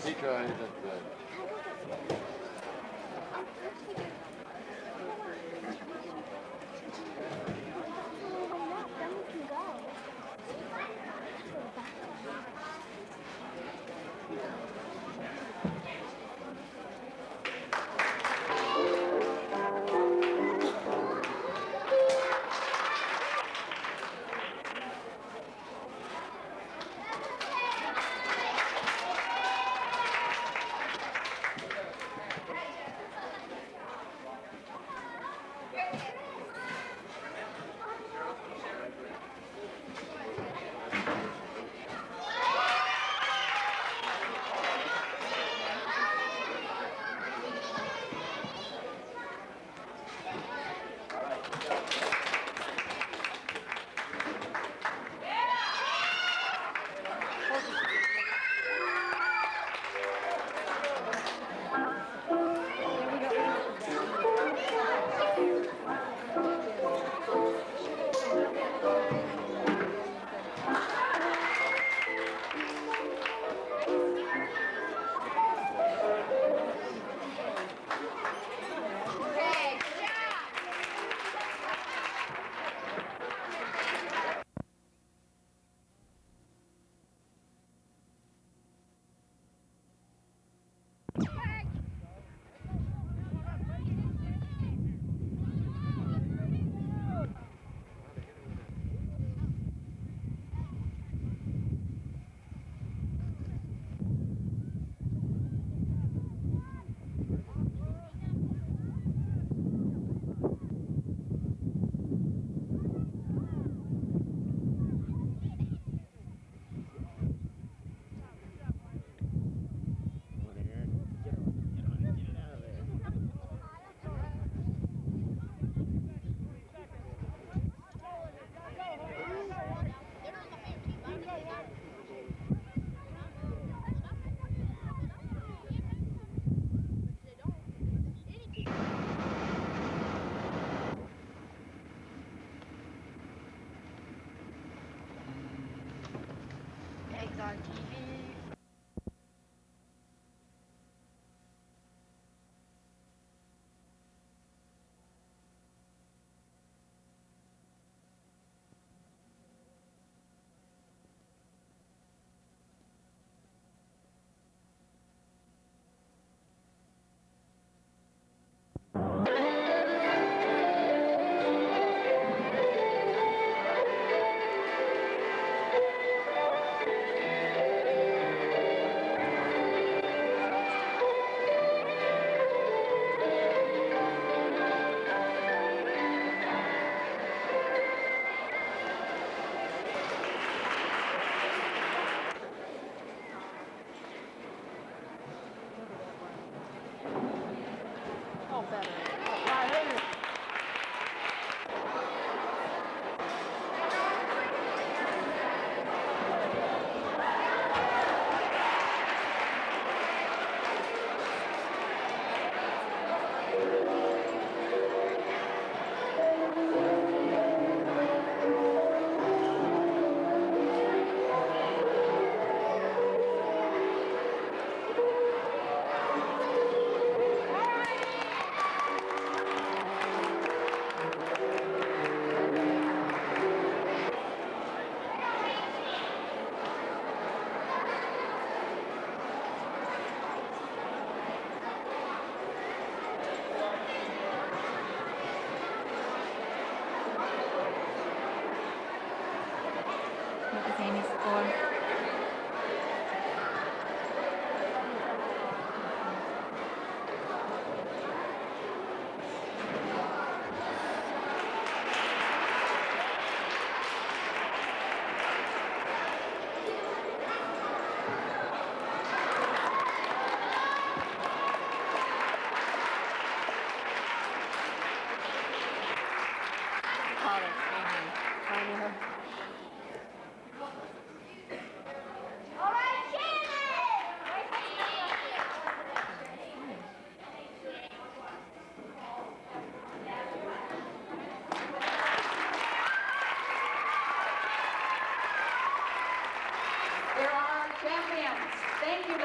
He tried it, but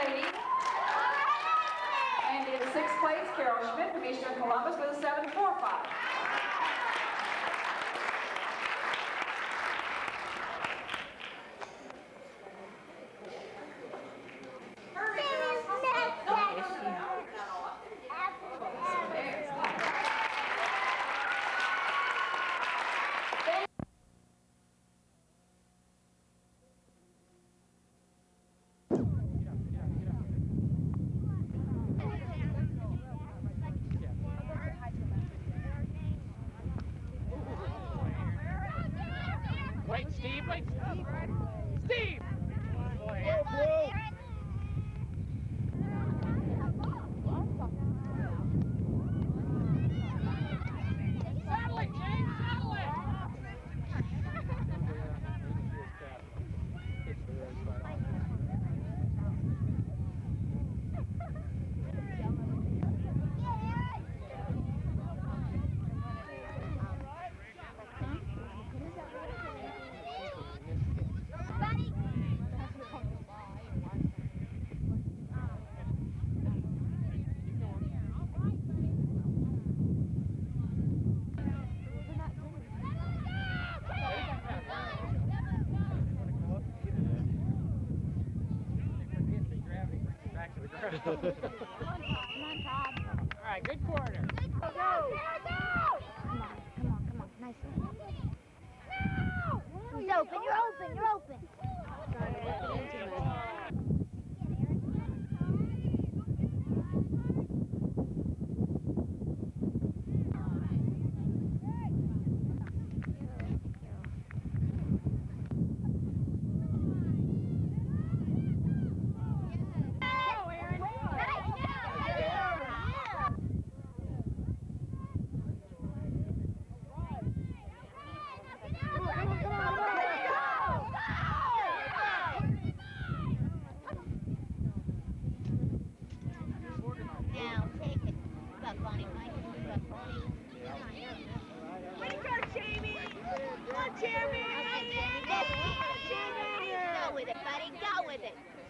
lady. And in sixth place, Carol Schmidt from Eastern Columbus with a 7.45. Wait, Steve, wait, Steve! Steve! Saddle it, James, saddle it! All right, good quarter. Go! Come on. Nice one. No! He's open. You're open.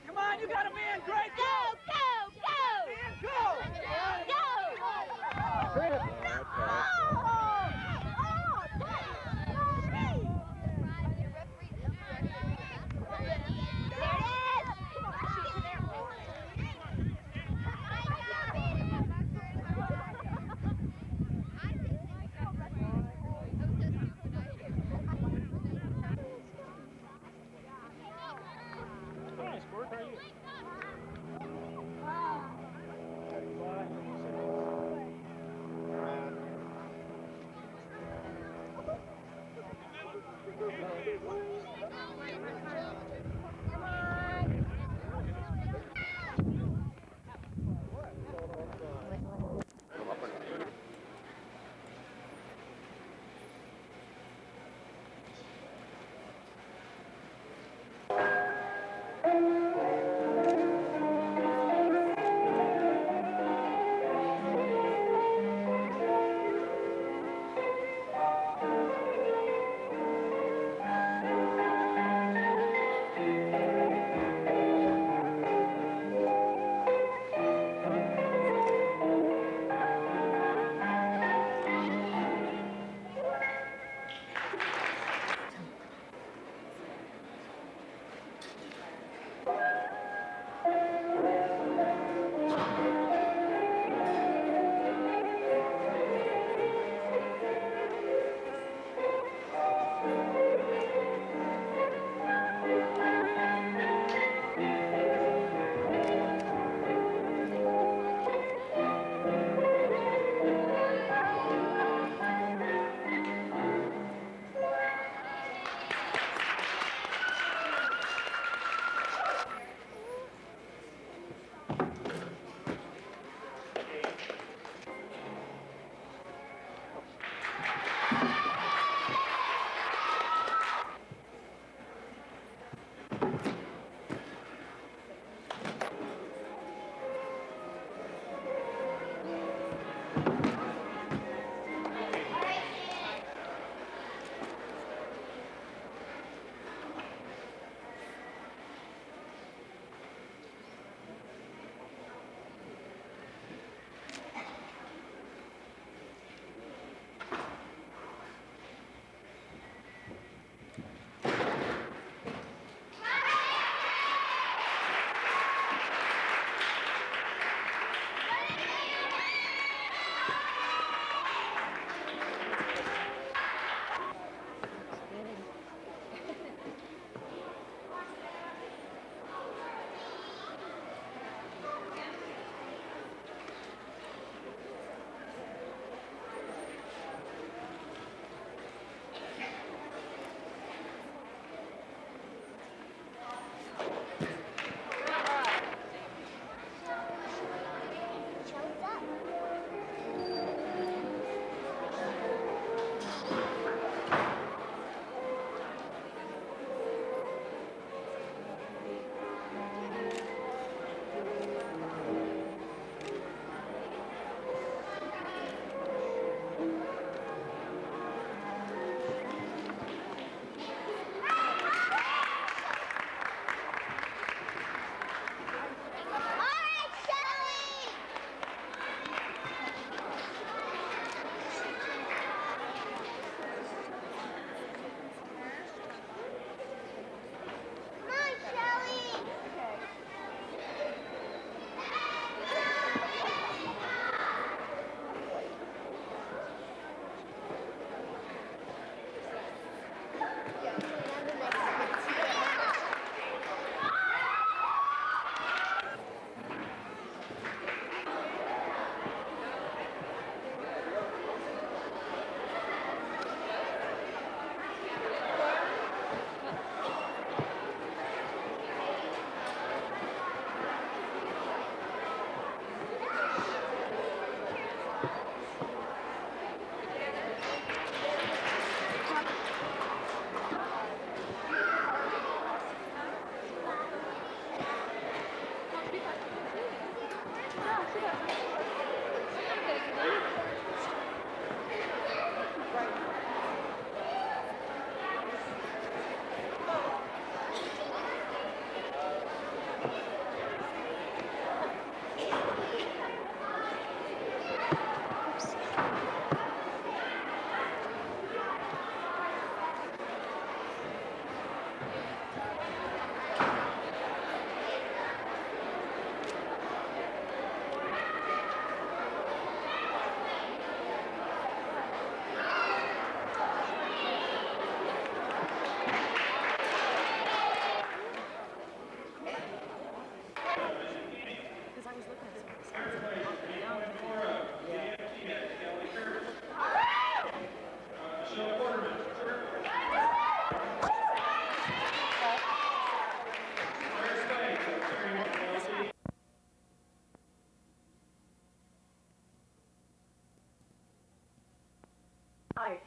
Come on, you got a man, Greg! Go! Man, go! Nice work, are you?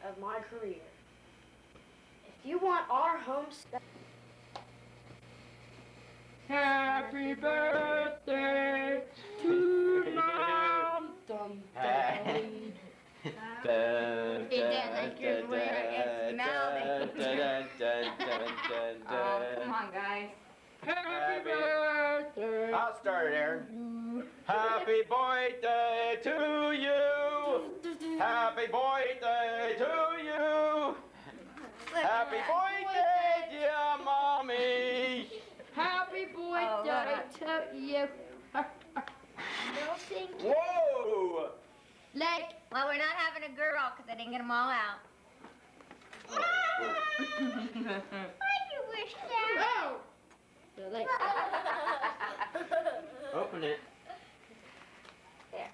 Of my career. If you want our homestead. Happy birthday to Mom. It didn't like your where it's melting. Oh, come on, guys. Happy birthday. I'll start it, Aaron. Happy birthday to you. Happy birthday to you. Happy birthday, dear mommy. Happy birthday to you. Whoa. Like, well, we're not having a girl because I didn't get them all out. wish that. Open it. There.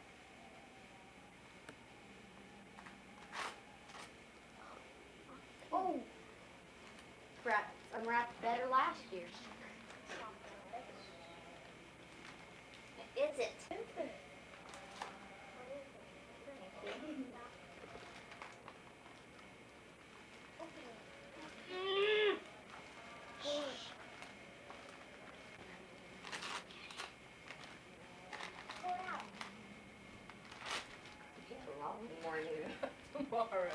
Oh. Unwrapped better last year. Is it? Tomorrow.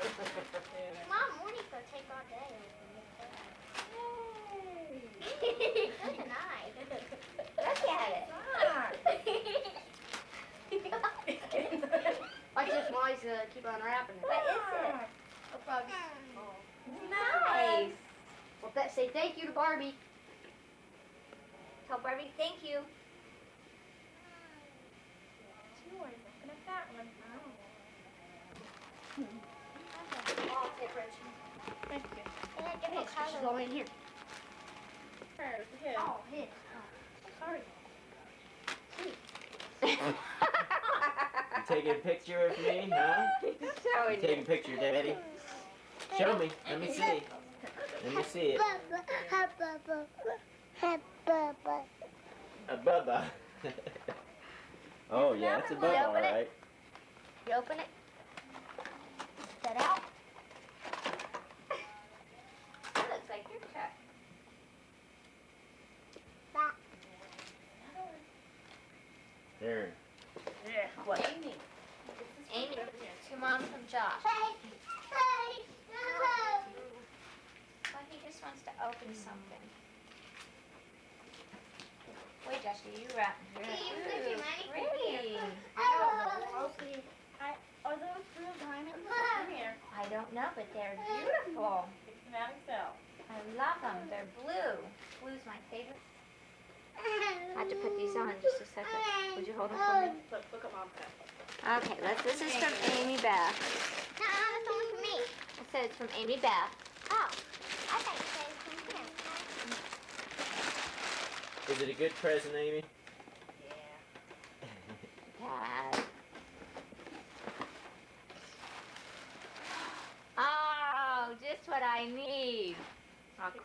Mom, morning's gonna take all day. Yay! Good night. Look at it. Watch this, Molly's gonna keep unwrapping it. What is it? A bug. Nice. Well, say thank you to Barbie. Tell Barbie thank you. Oh, take Richie. Thank you. Hey, she's all in here. Oh, hit. Sorry. You taking a picture of me, huh? You taking a picture, Daddy? Show me. Let me see. Let me see it. A bubba. Oh yeah, it's a bubba, all right. You open it. Set out. That looks like your truck. There. Yeah, what? Amy. Amy. To Mom from Josh. Well, he just wants to open something. Wait, Josh, you wrap. Ooh, pretty. Are those real diamonds? I don't know, but they're beautiful. I love them. They're blue. Blue's my favorite. I have to put these on in just a second. Would you hold them for me? Look at Mom's hat. Okay, this is from Amy Beth. No, it's only for me. It says from Amy Beth. Oh, I thought you said it's from him. Is it a good present, Amy? Dad. Oh, just what I need. Told you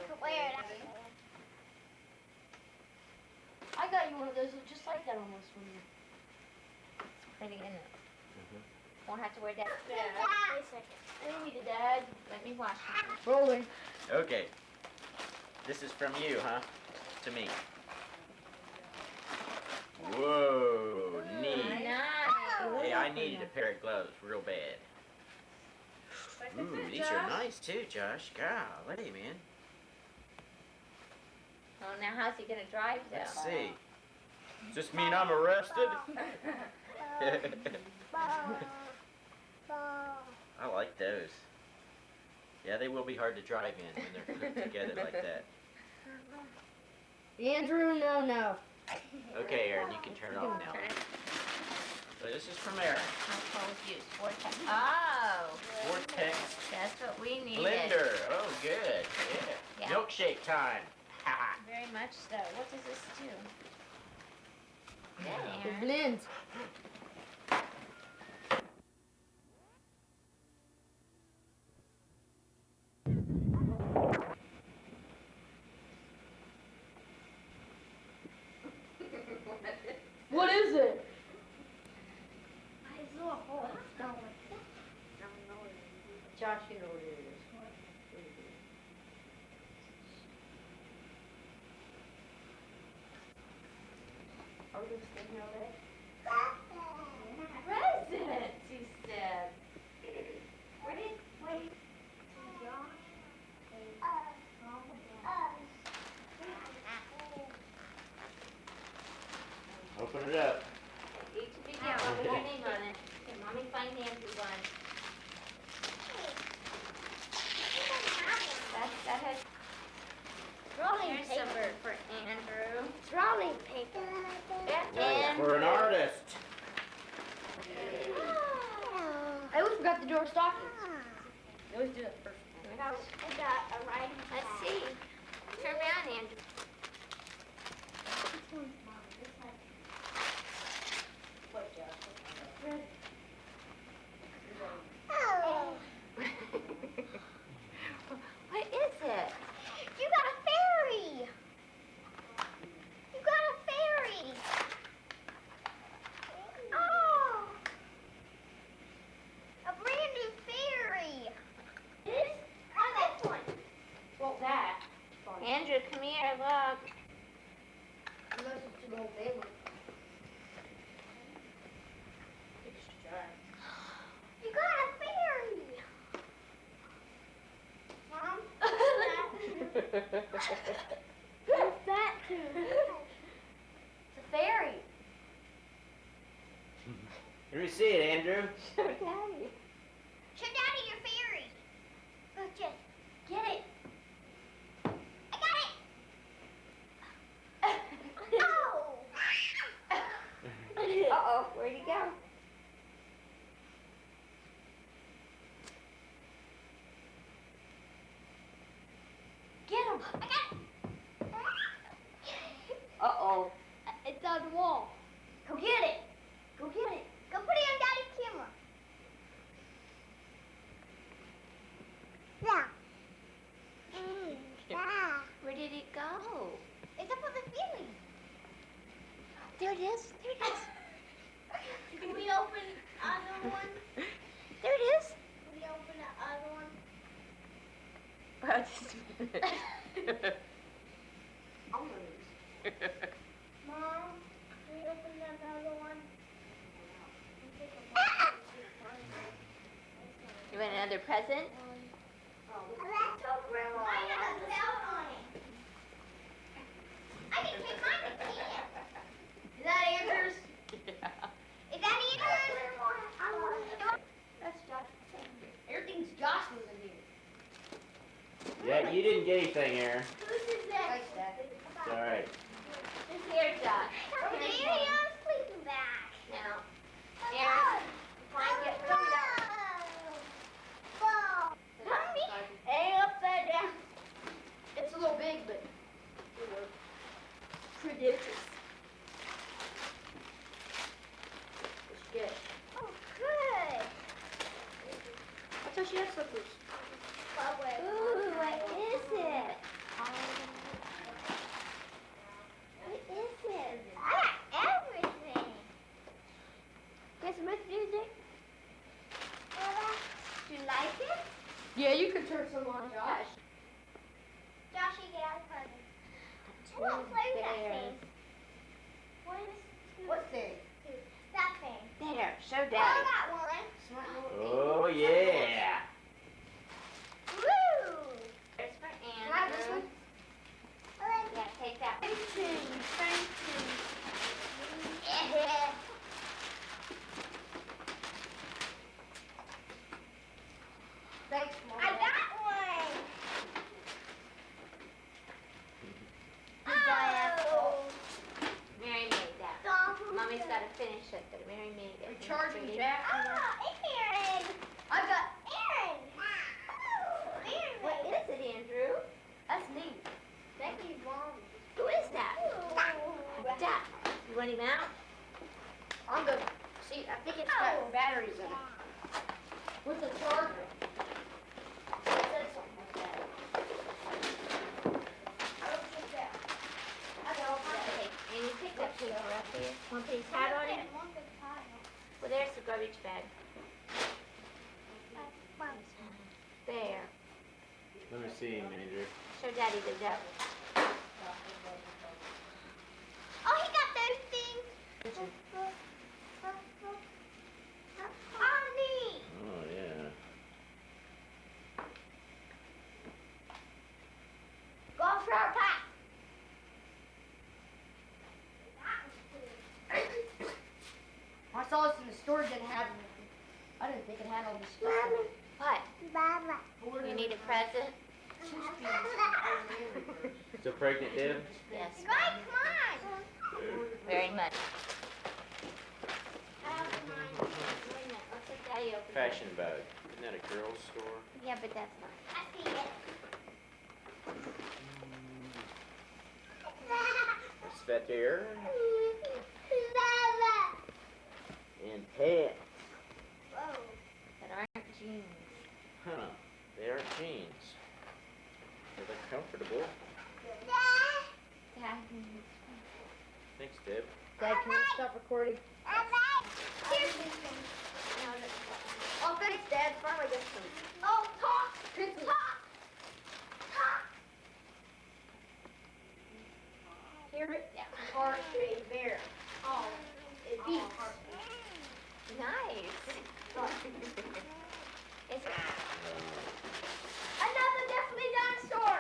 could wear it. I got you one of those just like that almost from you. Pretty, isn't it? Won't have to wear that. Wait a second. Amy the dad. Let me wash it. Rolling. Okay. This is from you, huh? To me. Whoa. needed a pair of gloves real bad. Ooh, these are nice too, Josh. Golly, man. Oh, now how's he gonna drive though? Let's see. Does this mean I'm arrested? I like those. Yeah, they will be hard to drive in when they're put together like that. Andrew, no. Okay, Aaron, you can turn it off now. So this is from Aaron. Household use, Vortex. Oh, Vortex that's what we needed. blender. Oh, good. Yeah. Yeah. Milkshake time. Very much so. What does this do? Good, The Aaron. blend. What is it? Josh, you know what it is. Are we gonna stay here all day? Presents, he said. Wait. Open it up. Each of you get one with your name on it. Can mommy find Andrew one? That has Rolling here's some paper. for Andrew. It's rolling paper. Right, for an artist. I always forgot to do our stockings. I always do that first. I got a writing Let's pad. see. Turn around, Andrew. Oh, What is it? you got a fairy. You got a fairy. Oh, a brand new fairy. This? Oh, this one. Well, that. Andrew, come here, look. Unless it's an old family. You got a fairy. Mom, what's that too? It's a fairy. Let me see it, Andrew. Show Daddy your fairy. Look, just get it. I got it. Oh. Uh-oh, where'd he go? Get him. I got it. Uh-oh. It's on the wall. Go get it. Go get it. Go put it on Daddy's camera. Yeah. Where did it go? It's up on the ceiling. There it is. There it is. Can we open other one? There it is. Can we open the other one? Just a minute. Mom, can we open another one? You want another present? Grandma. I got a cell on it. I can take mine to camp. Is that Andrew's? Is that Andrew's? I want it. That's Josh's. Everything's Joshua's in here. Yeah, you didn't get anything, Aaron. Whose is this? Thanks, Dad. It's all right. It's here, Josh. From the sleeping bag. Now, Aaron, Aaron, find it. Bring it out. Mommy. Hey, upside down. It's a little big, but it works. Prodigious. What'd you get? Oh, good. I thought she had slippers. Ooh, what is it? What is it? I got everything. Get some music? Do you like it? Yeah, you can turn some on, Josh. Joshy, get out of the present. I don't play with that There. thing. One, two, What thing? that thing. There, Show I Daddy. got one. Oh yeah. Woo! There's for Can I have this Andrew. one? Yeah, take that one. Thanks, Mom. I got one. Oh. Mary made that. Mommy's got to finish it, but Mary made it. Recharging Pretty. jack. Aaron. I got. Aaron. Aaron. What is it, Andrew? That's neat. Thank you, Mom. Who is that? Dad. You want him out? I'm good. See, I think it's got batteries in it. With the charger. It said something like that. I don't think that. I got Okay. And you picked that paper up there. Want to put his hat on it? Well, there's the garbage bag. There. Let me see, Andrew. Show Daddy the devil. Oh, he got those things. Oh, neat. Oh yeah. Golf round pack. I saw this in the store, didn't have anything. I didn't think it had all this stuff in it. What? Baba. You need a present? So pregnant, Deb? Yes. Guys, come on. Very much. Wait a minute. Let's let Daddy open it. Fashion bug. Isn't that a girl's store? Yeah, but that's not. I see it. What's that there? Baba. And pants. Whoa. That aren't jeans. Huh. They are jeans. They look comfortable. Dad. Thanks, Deb. Dad, can you stop recording? Here's No, that's Oh, thanks, Dad. Finally got some. Oh, talk. Pencils. Talk. Talk. Here, heart, baby bear. Oh, it beats. nice. It's Another definitely dinosaur.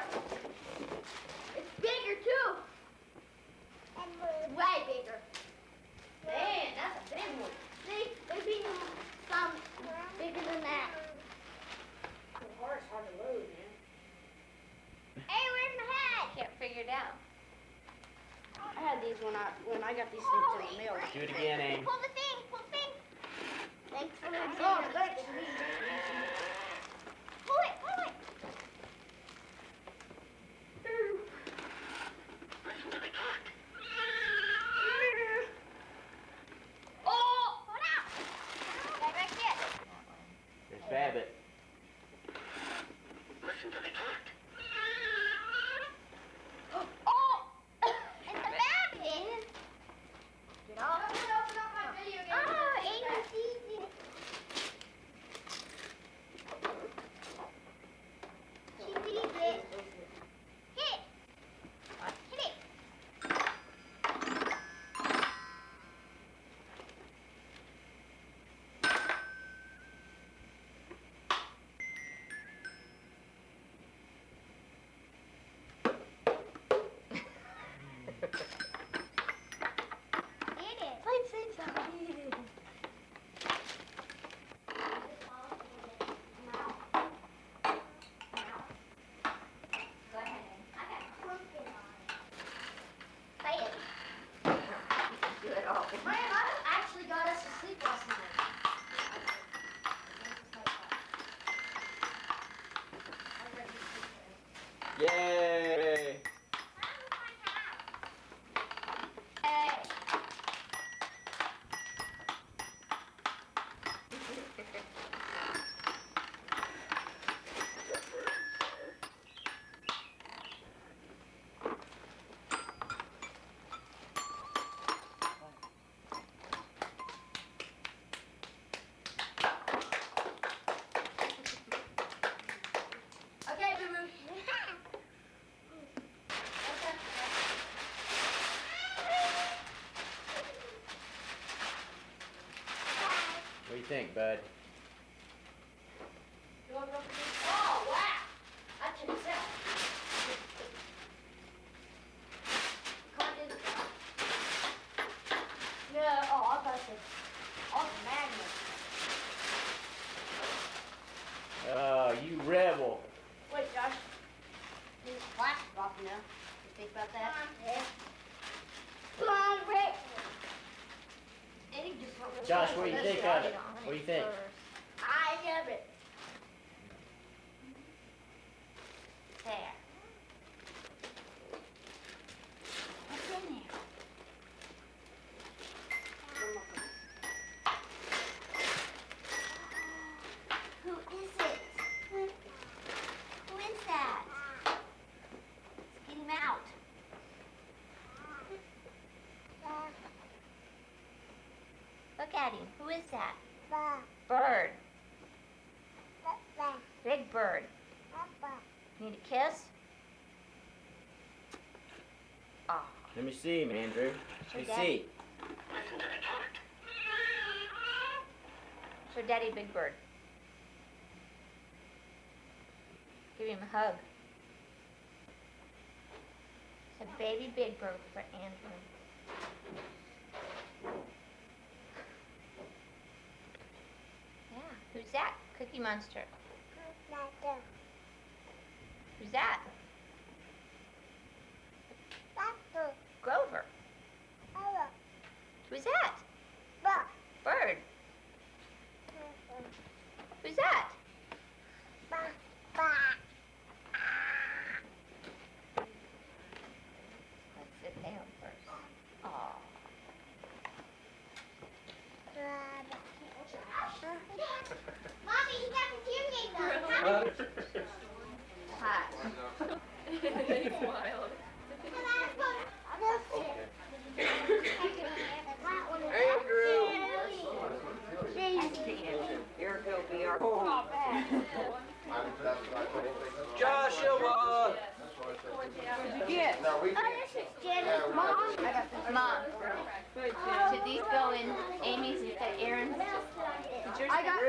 It's bigger too. Way bigger. Man, that's a big one. See, there's even some bigger than that. The heart's hard to load, man. Hey, where's my hat? can't figure it out. I had these when I got these things in the mail. Do it again, Aim. Pull the thing. Pull the thing. Thanks for the Oh, thanks. Pull it. Pull it. Oh, hold out. Right back there. There's Babbitt. Oh, it's a rabbit. Get off. Open up my video game. Oh, ABC. She sees it. Hit it. Hit it. Hit it. Please say something. Go ahead. I got something on it. Say it. Do it all. Man, I actually got us to sleep last night. Yay! you think, bud? You want to go for this? Oh, wow. That's himself. No, oh, I thought it was magnet. Oh, you rebel. Wait, Josh. There's plastic off now. You think about that? Yeah. Come on, Rick. Eddie just wrote this Josh, down. what do you think of it? What do you think? I love it. There. What's in there? Who is it? Who is that? Let's get him out. Look at him. Who is that? Bird. Big bird. Need a kiss? Oh. Let me see him, Andrew. Let me Show see. Daddy. Show Daddy Big Bird. Give him a hug. It's a baby Big Bird for Andrew. Yeah, who's that? Cookie Monster. Who's that? Grover. Who's that? Bird. Who's that? Let's sit down first. Aw. Mommy, he got the tear game done. Hi. Joshua! Now we Oh, this is Jenna's mom. Mom, should these go in Amy's instead of Aaron's? I got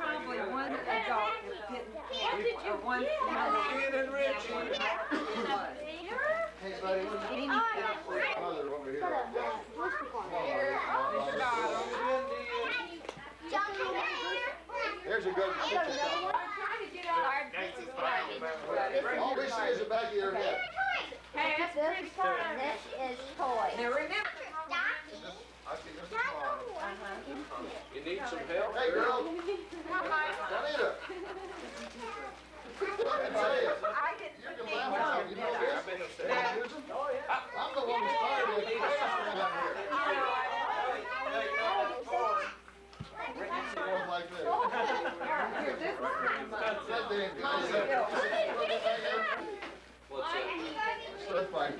probably one adult that didn't, or one. Ian and Richie. Hey, buddy. Mother over here. Here's a good picture. All we see is the back of your head. Hey, that's pretty fun. This is toy. Now remember, I see this is mine. You need some help? Hey, girl. Juanita. Let me tell you. I didn't You put can these laugh on. at you know this. I'm the one who started it. Down here. Going like this. Here, this is mine. That damn guy. What's that? That's fine.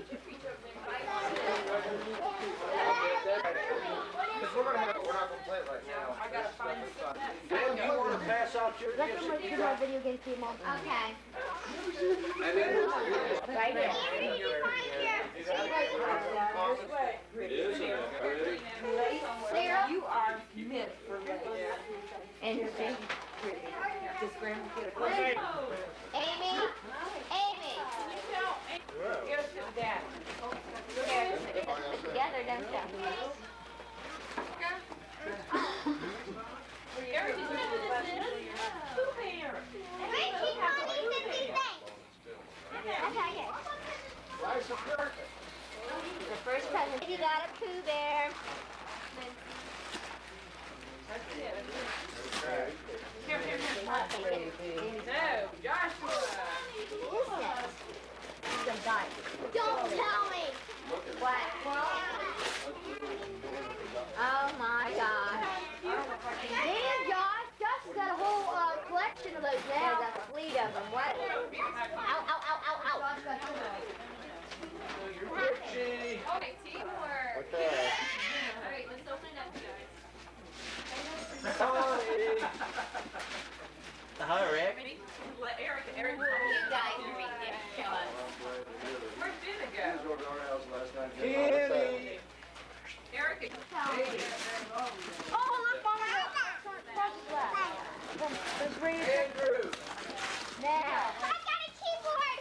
Because we're not gonna play it right now. I gotta find Dan, you wanna pass out your Let them look at our video game team on. Okay. And then Right here. it is in there. Sarah, you are meant for me. And your baby. This grandma get a Amy. Amy. Get us to Dad. Together, don't you? Richie, Mommy, 50 cents. Rice and perfect. The first present. You got a Pooh Bear. No, Joshua. Don't tell me. What? Oh my gosh. Damn, Josh. Josh got a whole collection of those now. There's a fleet of them. What? Ow, ow, ow, ow, ow. Richie. Okay, teamwork. Okay. All right, let's open it up, guys. Connie. Hi, Rick. Let Eric. You guys are ridiculous. Where'd Jenna go? He was over at our house last night. Kenny. Eric. look, Mama. Let's read it. Andrew. Now. I got a keyboard.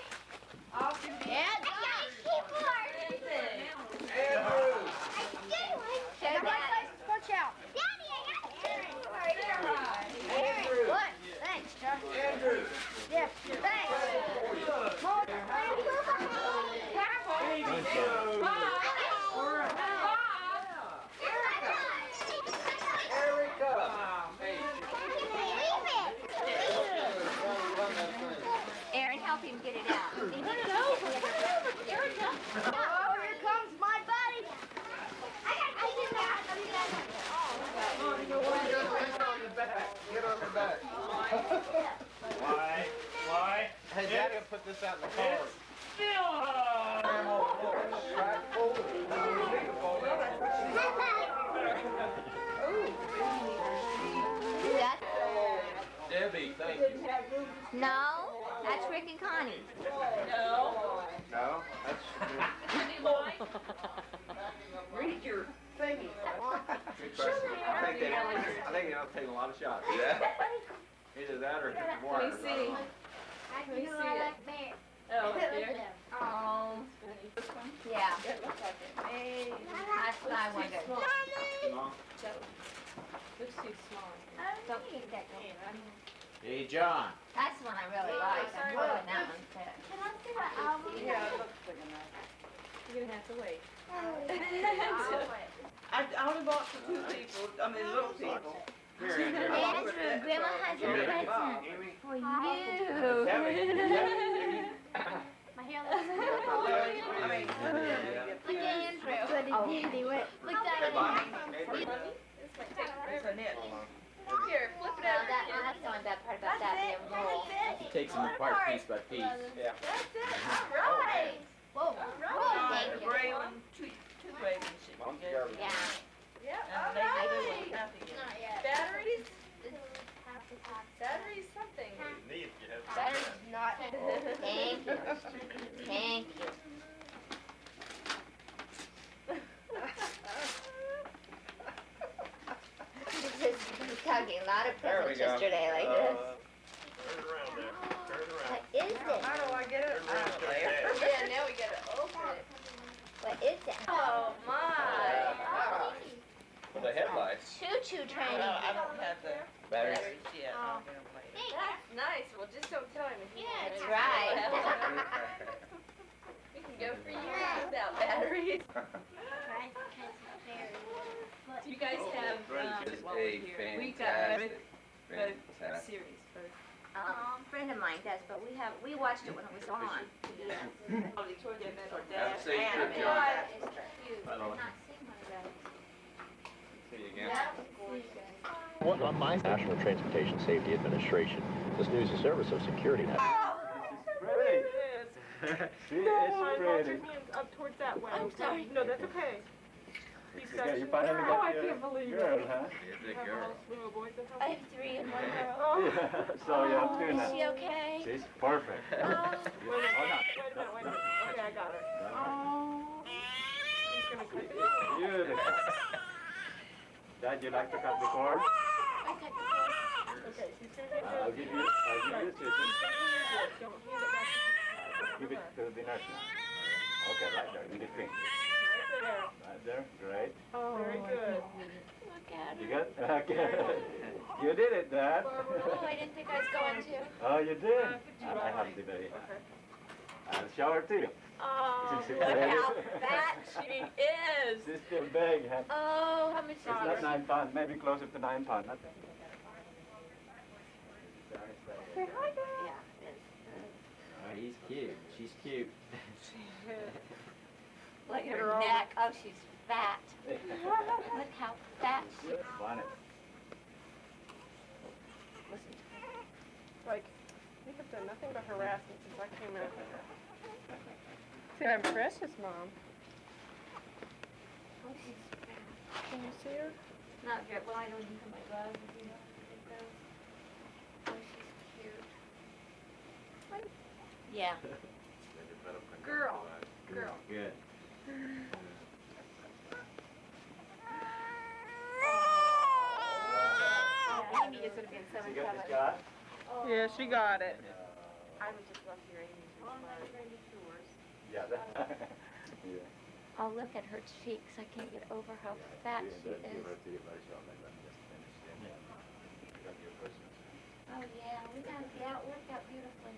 Yeah, I got a keyboard. Andrew. I do. show Daddy. Watch out. Daddy, I got a keyboard. Andrew. What? Thanks, Chuck. Andrew. Yeah, thanks. More. Thank you. Erica. Aaron, help him get it out. Oh, here comes my buddy. Get on the back. Why? Hey, Daddy will put this out in the car. That, Debbie, thank you. no, that's Rick and Connie. No, that's. Read your thingy. Good question. I think they ought to take a lot of shots. Yeah. Either that or just more. Let me see. I do like bear. Oh, there. Oh, This one? yeah, It looks like it. Hey. that's what I wondered. Looks too small. Don't keep that going. Hey, John. That's the one I really like. I'm hoping that one fits. Can I see what album? Yeah, it looks big enough. You're gonna have to wait. I only bought for two people, little people. Andrew, Grandma has a present for you. My hair looks good. Look at Andrew. Look at It's a net. Here, flip it No, over. that's the one bad part about that being roll. Takes them apart piece by piece. Yeah. Right. Whoa. Thank you. Gray one, two gray ones should be good. Yeah. And they do nothing. Not yet. Batteries? Have to talk. Batteries something. Battery's not. Thank you. Thank you. He's talking a lot of There we presents go. yesterday, like this. What is it? How do I get it out of there? Yeah, now we gotta open it. What is it? Oh, my. For the headlights. Choo-choo train. I don't have the Batteries. batteries yet. I'm gonna wait. That's nice. Well, just don't tell him if you want That's it. right. We can go for years without batteries. You guys have, It's while a we're here, we got both fantastic. series, both. Friend of mine does, but we watched it when it was on. Probably toward the middle. Have a safe trip, That John. is cute. I've not seen one of those. See you again. What on my National Transportation Safety Administration, this news is service of security net. Up towards that way. I'm sorry. No, that's okay. You finally got I can't believe girl, huh? It's a girl. I have 3 and 1 girl. Yeah, so you have two Is now. she okay? She's perfect. Wait a minute. Okay, I got her. Oh. He's gonna cut it. Beautiful. Dad, you like to cut the cord? Okay, she's gonna I'll give you the scissors. Don't hand it back. Give it to the nurse now. Okay, right there. You get pink. Right there. Right there. Great. Oh, very good. Look at You her. got? Okay. You did it, Dad. Oh, I didn't think I was going to. Oh, you did? I have to be. I'll show her too. Oh, She's look how ready. fat she is. She's still big. Huh? Oh, how much It's not 9 pounds, maybe closer to 9 pounds. Say hi, Dad. Oh, he's cute. She's cute. Look at her neck. Oh, she's fat. Look how fat she is. Funny. Listen. Like, you have done nothing but harass me since I came out here. See, I'm precious, Mom. Oh, she's fat. Can you see her? Not good. Well, I don't even have my gloves. If you don't think those. Oh, she's cute. Yeah. Girl. Girl. Good. Amy is gonna be in So you 7-7. got the shot? Yeah, she got it. I was just about to hear Amy's Yeah. Yeah. I'll look at her cheeks. I can't get over how fat she is. Oh yeah, it worked out beautifully.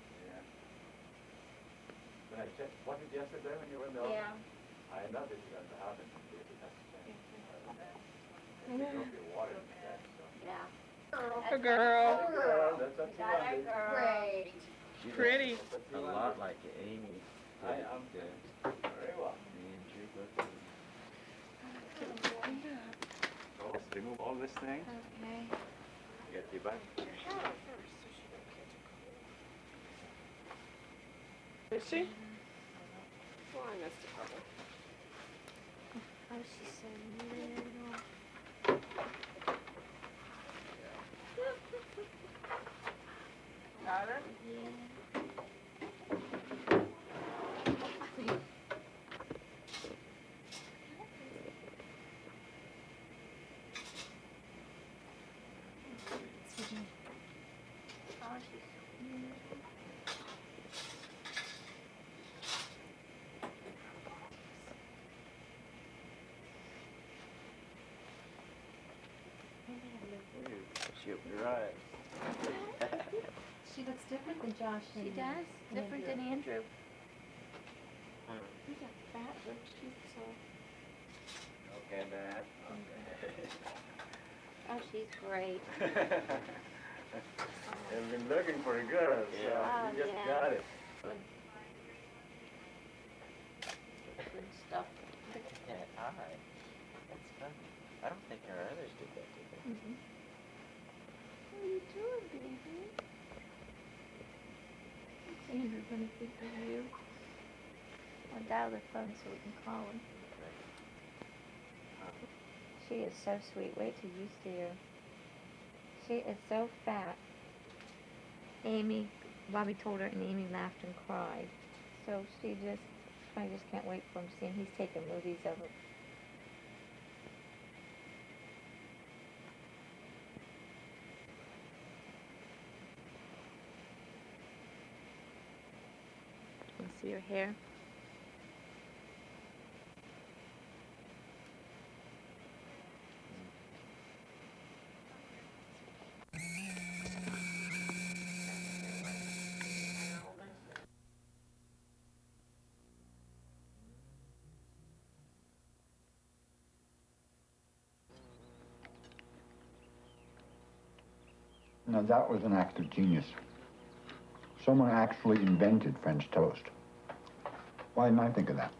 When I checked, was it yesterday when you were in the Yeah. office? I know this is going to happen. Water in that, so. Yeah. A girl. That's up to Got a you. girl. Great. She Pretty. looks a lot like Amy. I am very well. Andrew, look. So let's remove all this thing. Okay. Get you back. Is she? Well, I missed a couple. Oh, she's so little. Got her? Yeah. Oh, she's so beautiful. She opened her eyes. She looks different than Josh. She and does. Different than Andrew. You got fat, but she's so. Okay, Dad. Okay. Oh, she's great. I've been looking for a girl, so Yeah. you just yeah. got it. Good stuff. Look at that eye. That's funny. I don't think our others did that, did they? Mm-hmm. What are you doing, baby? What's Andrew gonna think of you? I'll dial the phone so we can call him. She is so sweet. Wait till you see her. She is so fat. Bobby told her, and Amy laughed and cried. So I just can't wait for him to see him. He's taking movies of her. Can you see her hair? Now that was an act of genius. Someone actually invented French toast. Why didn't I think of that?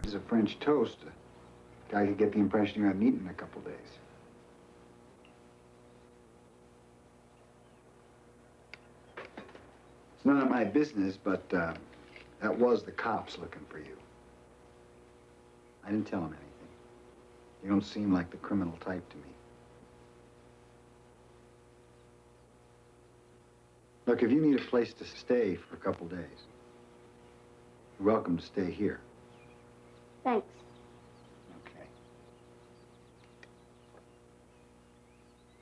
As a French toast, a guy could get the impression you hadn't eaten in a couple days. It's none of my business, but that was the cops looking for you. I didn't tell them anything. You don't seem like the criminal type to me. Look, if you need a place to stay for a couple days, you're welcome to stay here. Thanks. Okay.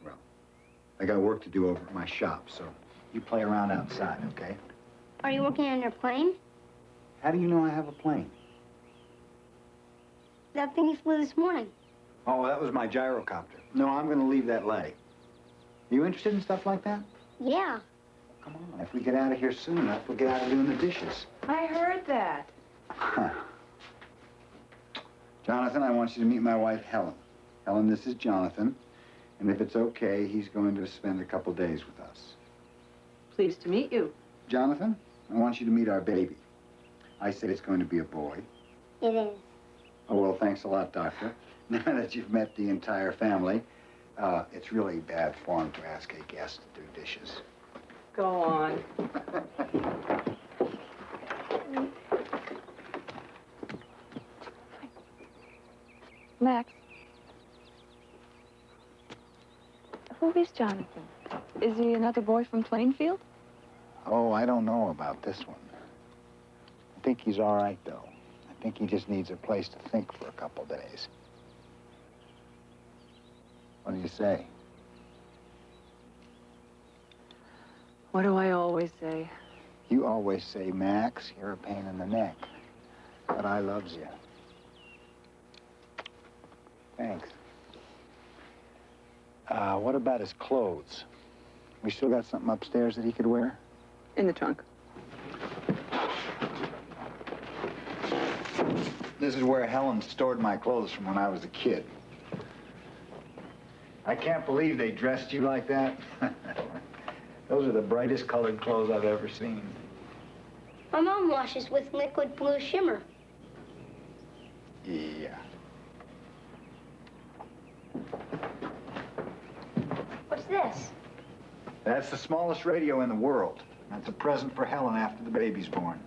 Well, I got work to do over at my shop, so you play around outside, okay? Are you working on your plane? How do you know I have a plane? That thing flew this morning. Oh, that was my gyrocopter. No, I'm going to leave that lay. You interested in stuff like that? Yeah. Come on, if we get out of here soon enough, we'll get out of doing the dishes. I heard that. Jonathan, I want you to meet my wife, Helen. Helen, this is Jonathan. And if it's okay, he's going to spend a couple days with us. Pleased to meet you. Jonathan, I want you to meet our baby. I said it's going to be a boy. It is. Oh, well, thanks a lot, Doctor. Now that you've met the entire family, it's really bad form to ask a guest to do dishes. Go on. Max. Who is Jonathan? Is he another boy from Plainfield? Oh, I don't know about this one. I think he's all right, though. I think he just needs a place to think for a couple days. What do you say? What do I always say? You always say, Max, you're a pain in the neck. But I loves you. Thanks. What about his clothes? We still got something upstairs that he could wear? In the trunk. This is where Helen stored my clothes from when I was a kid. I can't believe they dressed you like that. Those are the brightest colored clothes I've ever seen. My mom washes with liquid blue shimmer. Yeah. What's this? That's the smallest radio in the world. That's a present for Helen after the baby's born.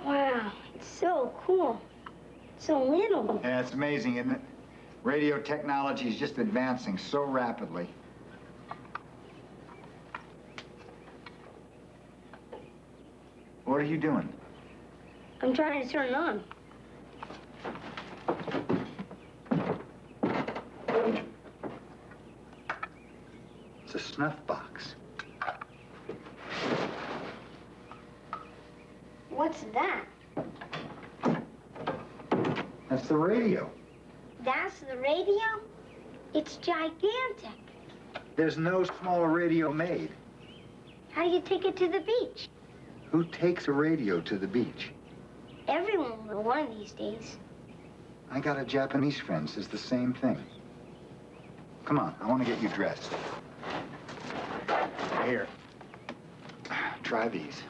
Wow, it's so cool. So little. Yeah, it's amazing, isn't it? Radio technology is just advancing so rapidly. What are you doing? I'm trying to turn it on. It's a snuff box. What's that? That's the radio. That's the radio? It's gigantic. There's no smaller radio made. How do you take it to the beach? Who takes a radio to the beach? Everyone will one of these days. I got a Japanese friend says the same thing. Come on, I want to get you dressed. Here. Try these.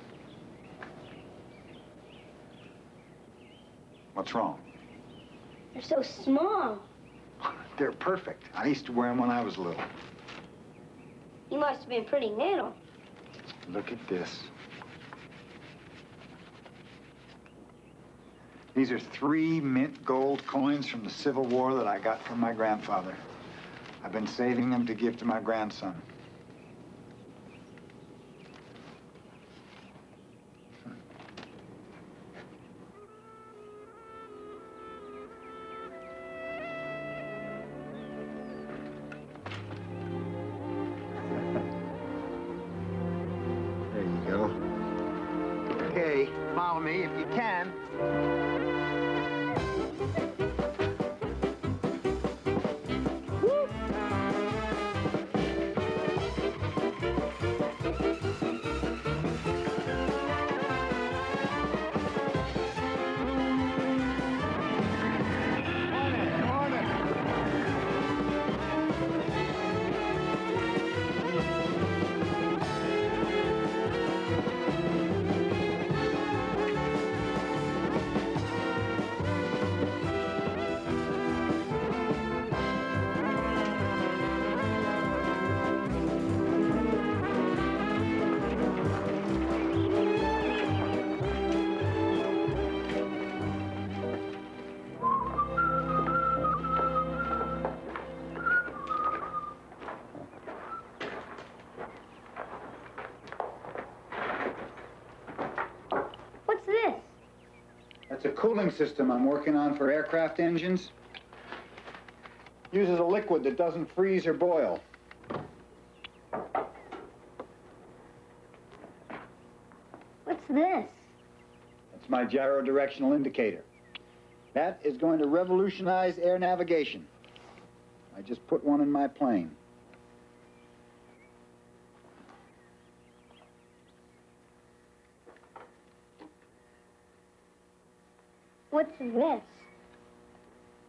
What's wrong? They're so small. They're perfect. I used to wear them when I was little. You must have been pretty little. Look at this. These are 3 mint gold coins from the Civil War that I got from my grandfather. I've been saving them to give to my grandson. There you go. Okay, follow me if you can. It's a cooling system I'm working on for aircraft engines. Uses a liquid that doesn't freeze or boil. What's this? It's my gyro directional indicator. That is going to revolutionize air navigation. I just put one in my plane. What's this?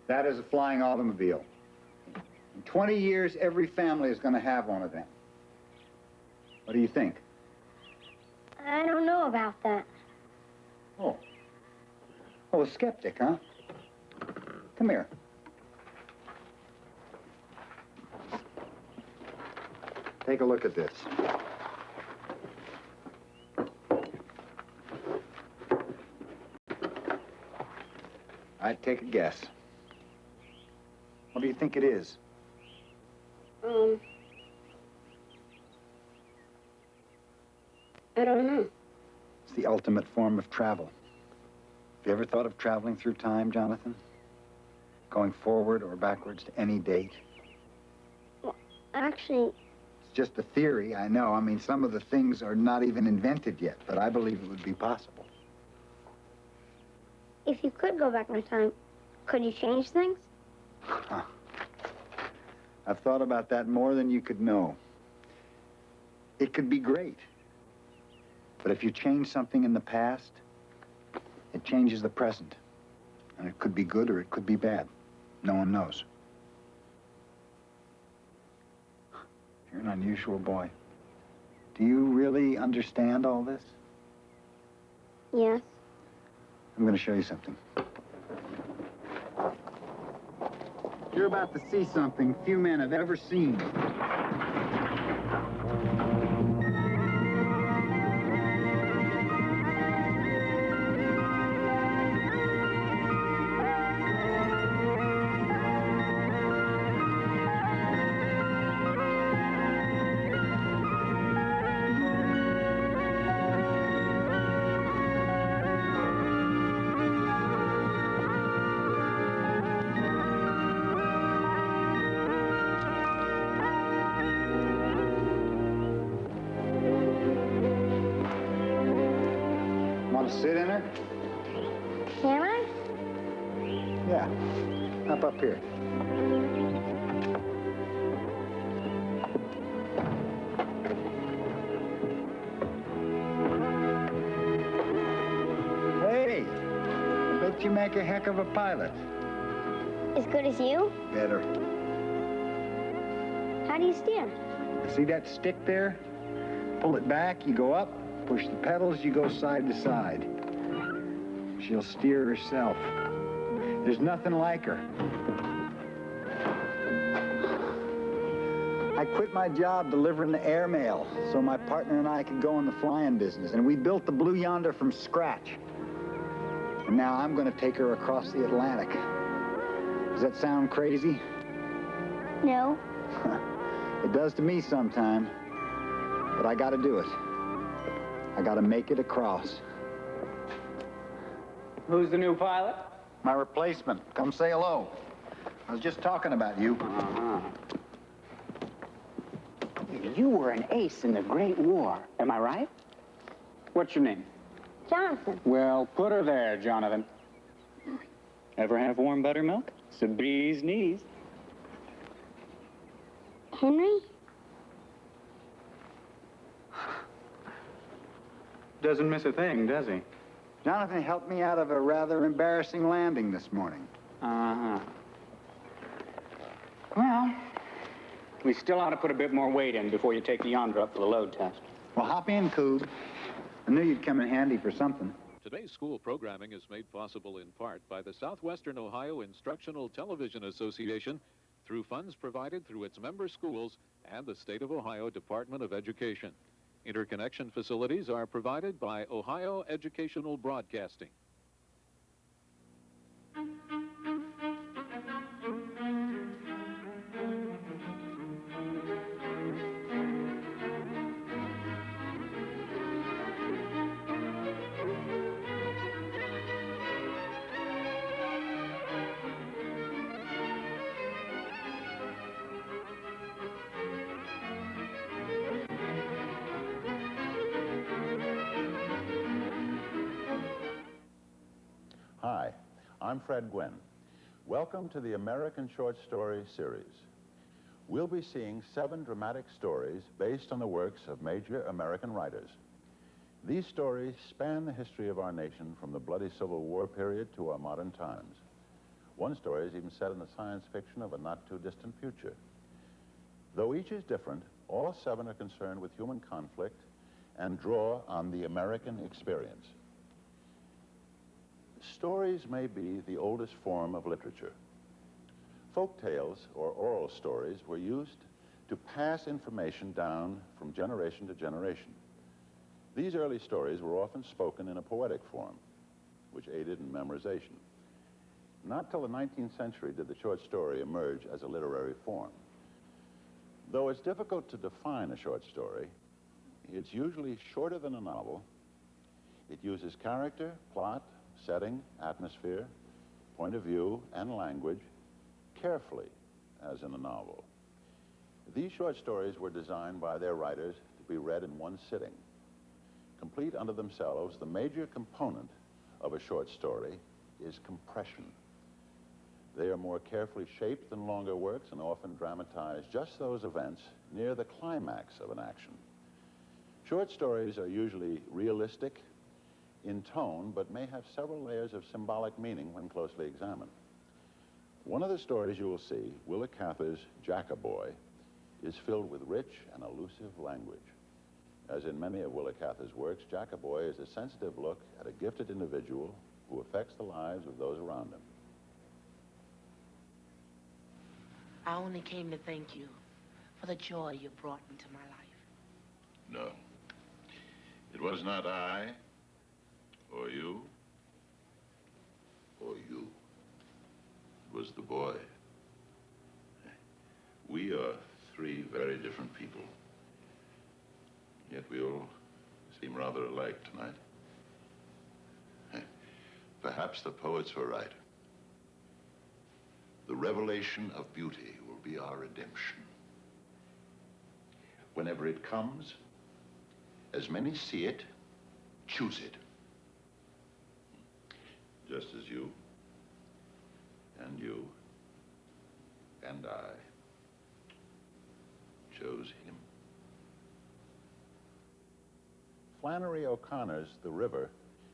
That is a flying automobile. In 20 years, every family is going to have one of them. What do you think? I don't know about that. Oh. Oh, a skeptic, huh? Come here. Take a look at this. I'd take a guess. What do you think it is? I don't know. It's the ultimate form of travel. Have you ever thought of traveling through time, Jonathan? Going forward or backwards to any date? Well, actually, It's just a theory, I know. I mean, some of the things are not even invented yet, but I believe it would be possible. if you could go back in time, could you change things? I've thought about that more than you could know. It could be great. But if you change something in the past, it changes the present. And it could be good or it could be bad. No one knows. You're an unusual boy. Do you really understand all this? Yes. I'm going to show you something. You're about to see something few men have ever seen. Want to sit in her? Can I? Yeah. Up here. Hey! I bet you make a heck of a pilot. As good as you? Better. How do you steer? See that stick there? Pull it back, you go up. Push the pedals, you go side to side. She'll steer herself. There's nothing like her. I quit my job delivering the airmail so my partner and I could go in the flying business, and we built the Blue Yonder from scratch. And now I'm going to take her across the Atlantic. Does that sound crazy? No. It does to me sometime, but I got to do it. I got to make it across. Who's the new pilot? My replacement. Come say hello. I was just talking about you. Uh-huh. You were an ace in the Great War, am I right? What's your name? Jonathan. Well, put her there, Jonathan. Ever have warm buttermilk? It's a bee's knees. Henry? Doesn't miss a thing, does he? Jonathan helped me out of a rather embarrassing landing this morning. Uh-huh. Well, we still ought to put a bit more weight in before you take the Yonder up for the load test. Well, hop in, Coob. I knew you'd come in handy for something. Today's school programming is made possible in part by the Southwestern Ohio Instructional Television Association through funds provided through its member schools and the State of Ohio Department of Education. Interconnection facilities are provided by Ohio Educational Broadcasting. I'm Fred Gwynn. Welcome to the American Short Story Series. We'll be seeing 7 dramatic stories based on the works of major American writers. These stories span the history of our nation from the bloody Civil War period to our modern times. One story is even set in the science fiction of a not-too-distant future. Though each is different, all 7 are concerned with human conflict and draw on the American experience. Stories may be the oldest form of literature. Folk tales, or oral stories, were used to pass information down from generation to generation. These early stories were often spoken in a poetic form, which aided in memorization. Not till the 19th century did the short story emerge as a literary form. Though it's difficult to define a short story, it's usually shorter than a novel. It uses character, plot, setting, atmosphere, point of view, and language carefully, as in a novel. These short stories were designed by their writers to be read in one sitting. Complete unto themselves, the major component of a short story is compression. They are more carefully shaped than longer works and often dramatize just those events near the climax of an action. Short stories are usually realistic in tone, but may have several layers of symbolic meaning when closely examined. One of the stories you will see, Willa Cather's Jack-a-Boy, is filled with rich and elusive language. As in many of Willa Cather's works, Jack-a-Boy is a sensitive look at a gifted individual who affects the lives of those around him. I only came to thank you for the joy you brought into my life. No. It was not I, or you, or you. It was the boy. We are 3 very different people. Yet we all seem rather alike tonight. Perhaps the poets were right. The revelation of beauty will be our redemption. Whenever it comes, as many see it, choose it. Just as you, and I chose him. Flannery O'Connor's The River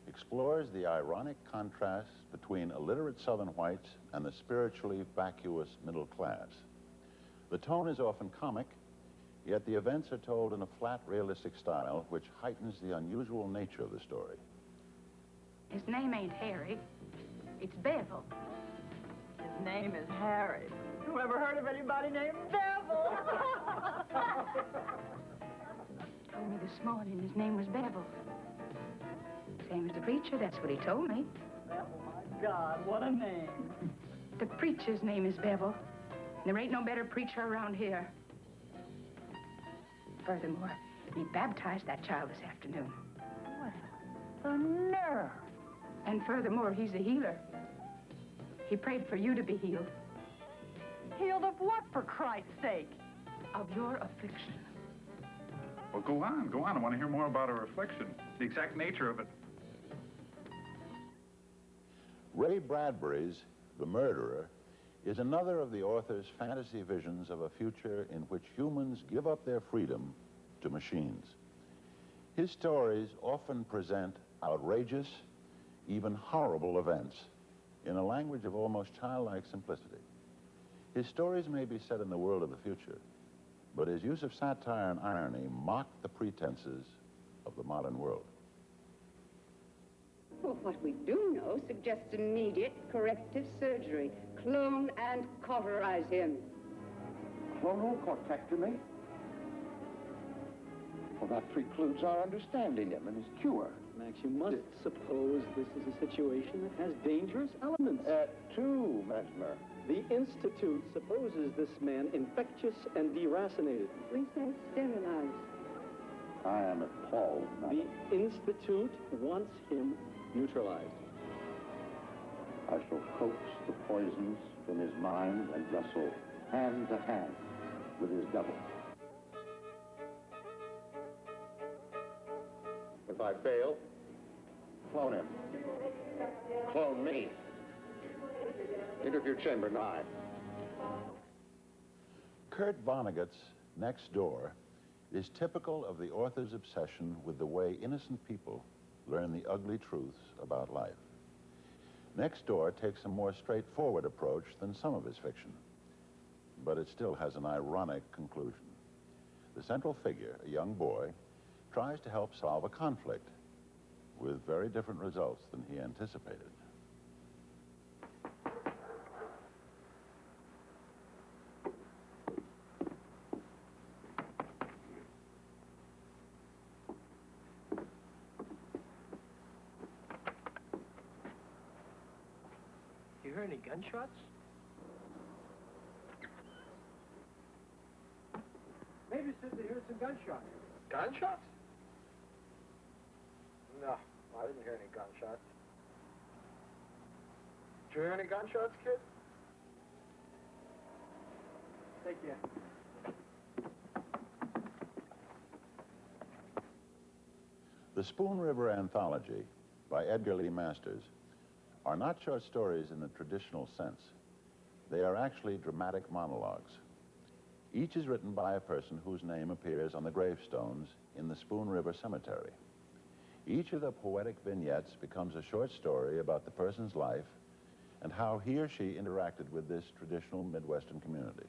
explores the ironic contrast between illiterate Southern whites and the spiritually vacuous middle class. The tone is often comic, yet the events are told in a flat, realistic style which heightens the unusual nature of the story. His name ain't Harry, it's Bevel. His name is Harry. Who ever heard of anybody named Bevel? Told me this morning his name was Bevel. Same as the preacher, that's what he told me. Oh, my God, what a name. The preacher's name is Bevel. There ain't no better preacher around here. Furthermore, he baptized that child this afternoon. Well, the nerve. And furthermore, he's a healer. He prayed for you to be healed. Healed of what, for Christ's sake? Of your affliction. Well, go on. I want to hear more about her affliction, the exact nature of it. Ray Bradbury's The Murderer is another of the author's fantasy visions of a future in which humans give up their freedom to machines. His stories often present outrageous, even horrible events in a language of almost childlike simplicity. His stories may be set in the world of the future, but his use of satire and irony mock the pretenses of the modern world. Well, what we do know suggests immediate corrective surgery. Clone and cauterize him. Clonal cortectomy? Well, that precludes our understanding him and his cure. Max, you must suppose this is a situation that has dangerous elements. Two, Mesmer. The Institute supposes this man infectious and deracinated. We say sterilize. I am appalled, The Institute wants him neutralized. I shall coax the poisons from his mind and wrestle hand to hand with his devil. If I fail, clone him. Clone me. Interview chamber 9. Kurt Vonnegut's Next Door is typical of the author's obsession with the way innocent people learn the ugly truths about life. Next Door takes a more straightforward approach than some of his fiction, but it still has an ironic conclusion. The central figure, a young boy, tries to help solve a conflict with very different results than he anticipated. You hear any gunshots? Maybe said they heard some gunshots. Gunshots? No, I didn't hear any gunshots. Did you hear any gunshots, kid? Take care. The Spoon River Anthology by Edgar Lee Masters are not short stories in the traditional sense. They are actually dramatic monologues. Each is written by a person whose name appears on the gravestones in the Spoon River Cemetery. Each of the poetic vignettes becomes a short story about the person's life and how he or she interacted with this traditional Midwestern community.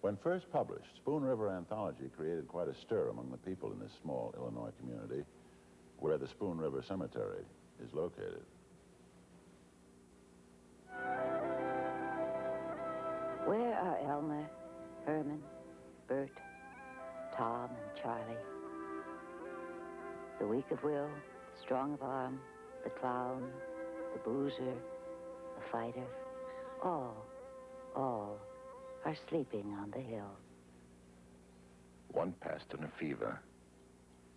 When first published, Spoon River Anthology created quite a stir among the people in this small Illinois community where the Spoon River Cemetery is located. Where are Elmer, Herman, Bert, Tom, and Charlie? The weak of will, the strong of arm, the clown, the boozer, the fighter, all are sleeping on the hill. One passed in a fever.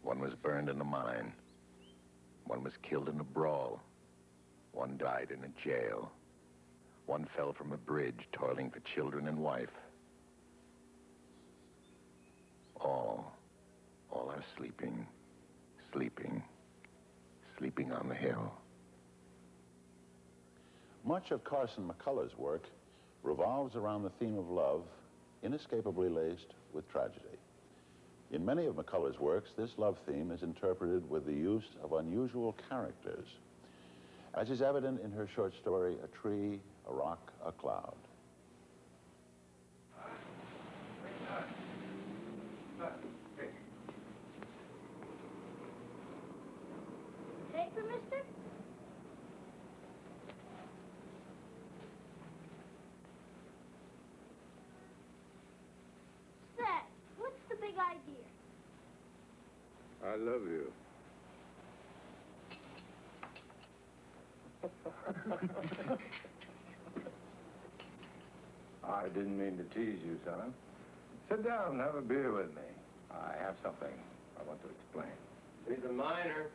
One was burned in a mine. One was killed in a brawl. One died in a jail. One fell from a bridge, toiling for children and wife. All are sleeping on the hill. Much of Carson McCullers' work revolves around the theme of love, inescapably laced with tragedy. In many of McCullers' works, this love theme is interpreted with the use of unusual characters, as is evident in her short story, A Tree, a Rock, a Cloud. Paper, mister? Seth, what's the big idea? I love you. I didn't mean to tease you, son. Sit down and have a beer with me. I have something I want to explain. He's a miner.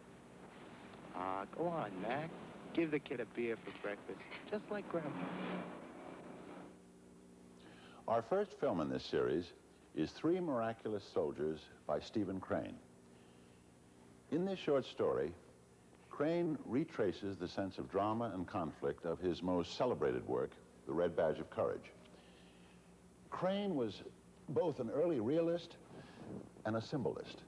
Go on, Mac. Give the kid a beer for breakfast, just like Grandpa. Our first film in this series is Three Miraculous Soldiers by Stephen Crane. In this short story, Crane retraces the sense of drama and conflict of his most celebrated work, The Red Badge of Courage. Crane was both an early realist and a symbolist.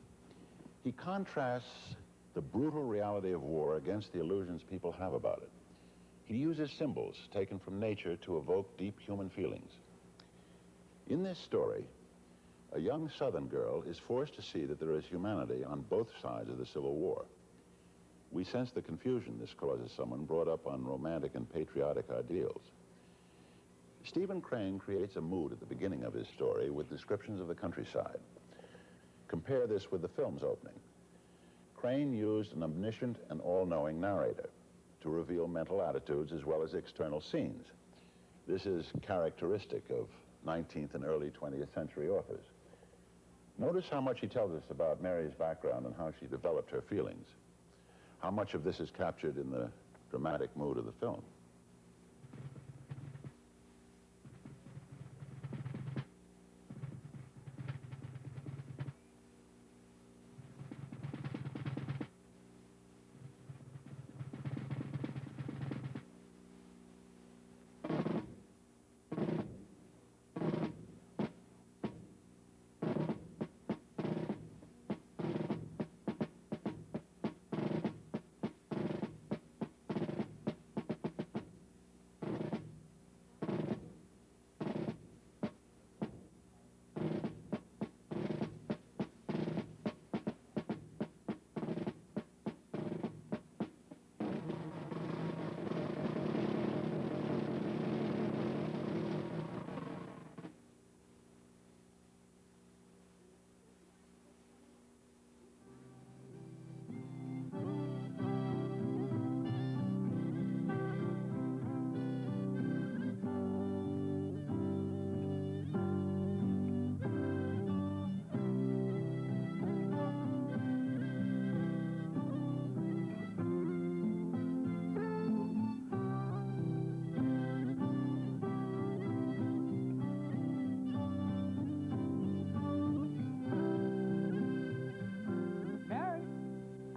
He contrasts the brutal reality of war against the illusions people have about it. He uses symbols taken from nature to evoke deep human feelings. In this story, a young Southern girl is forced to see that there is humanity on both sides of the Civil War. We sense the confusion this causes someone brought up on romantic and patriotic ideals. Stephen Crane creates a mood at the beginning of his story with descriptions of the countryside. Compare this with the film's opening. Crane used an omniscient and all-knowing narrator to reveal mental attitudes as well as external scenes. This is characteristic of 19th and early 20th century authors. Notice how much he tells us about Mary's background and how she developed her feelings. How much of this is captured in the dramatic mood of the film.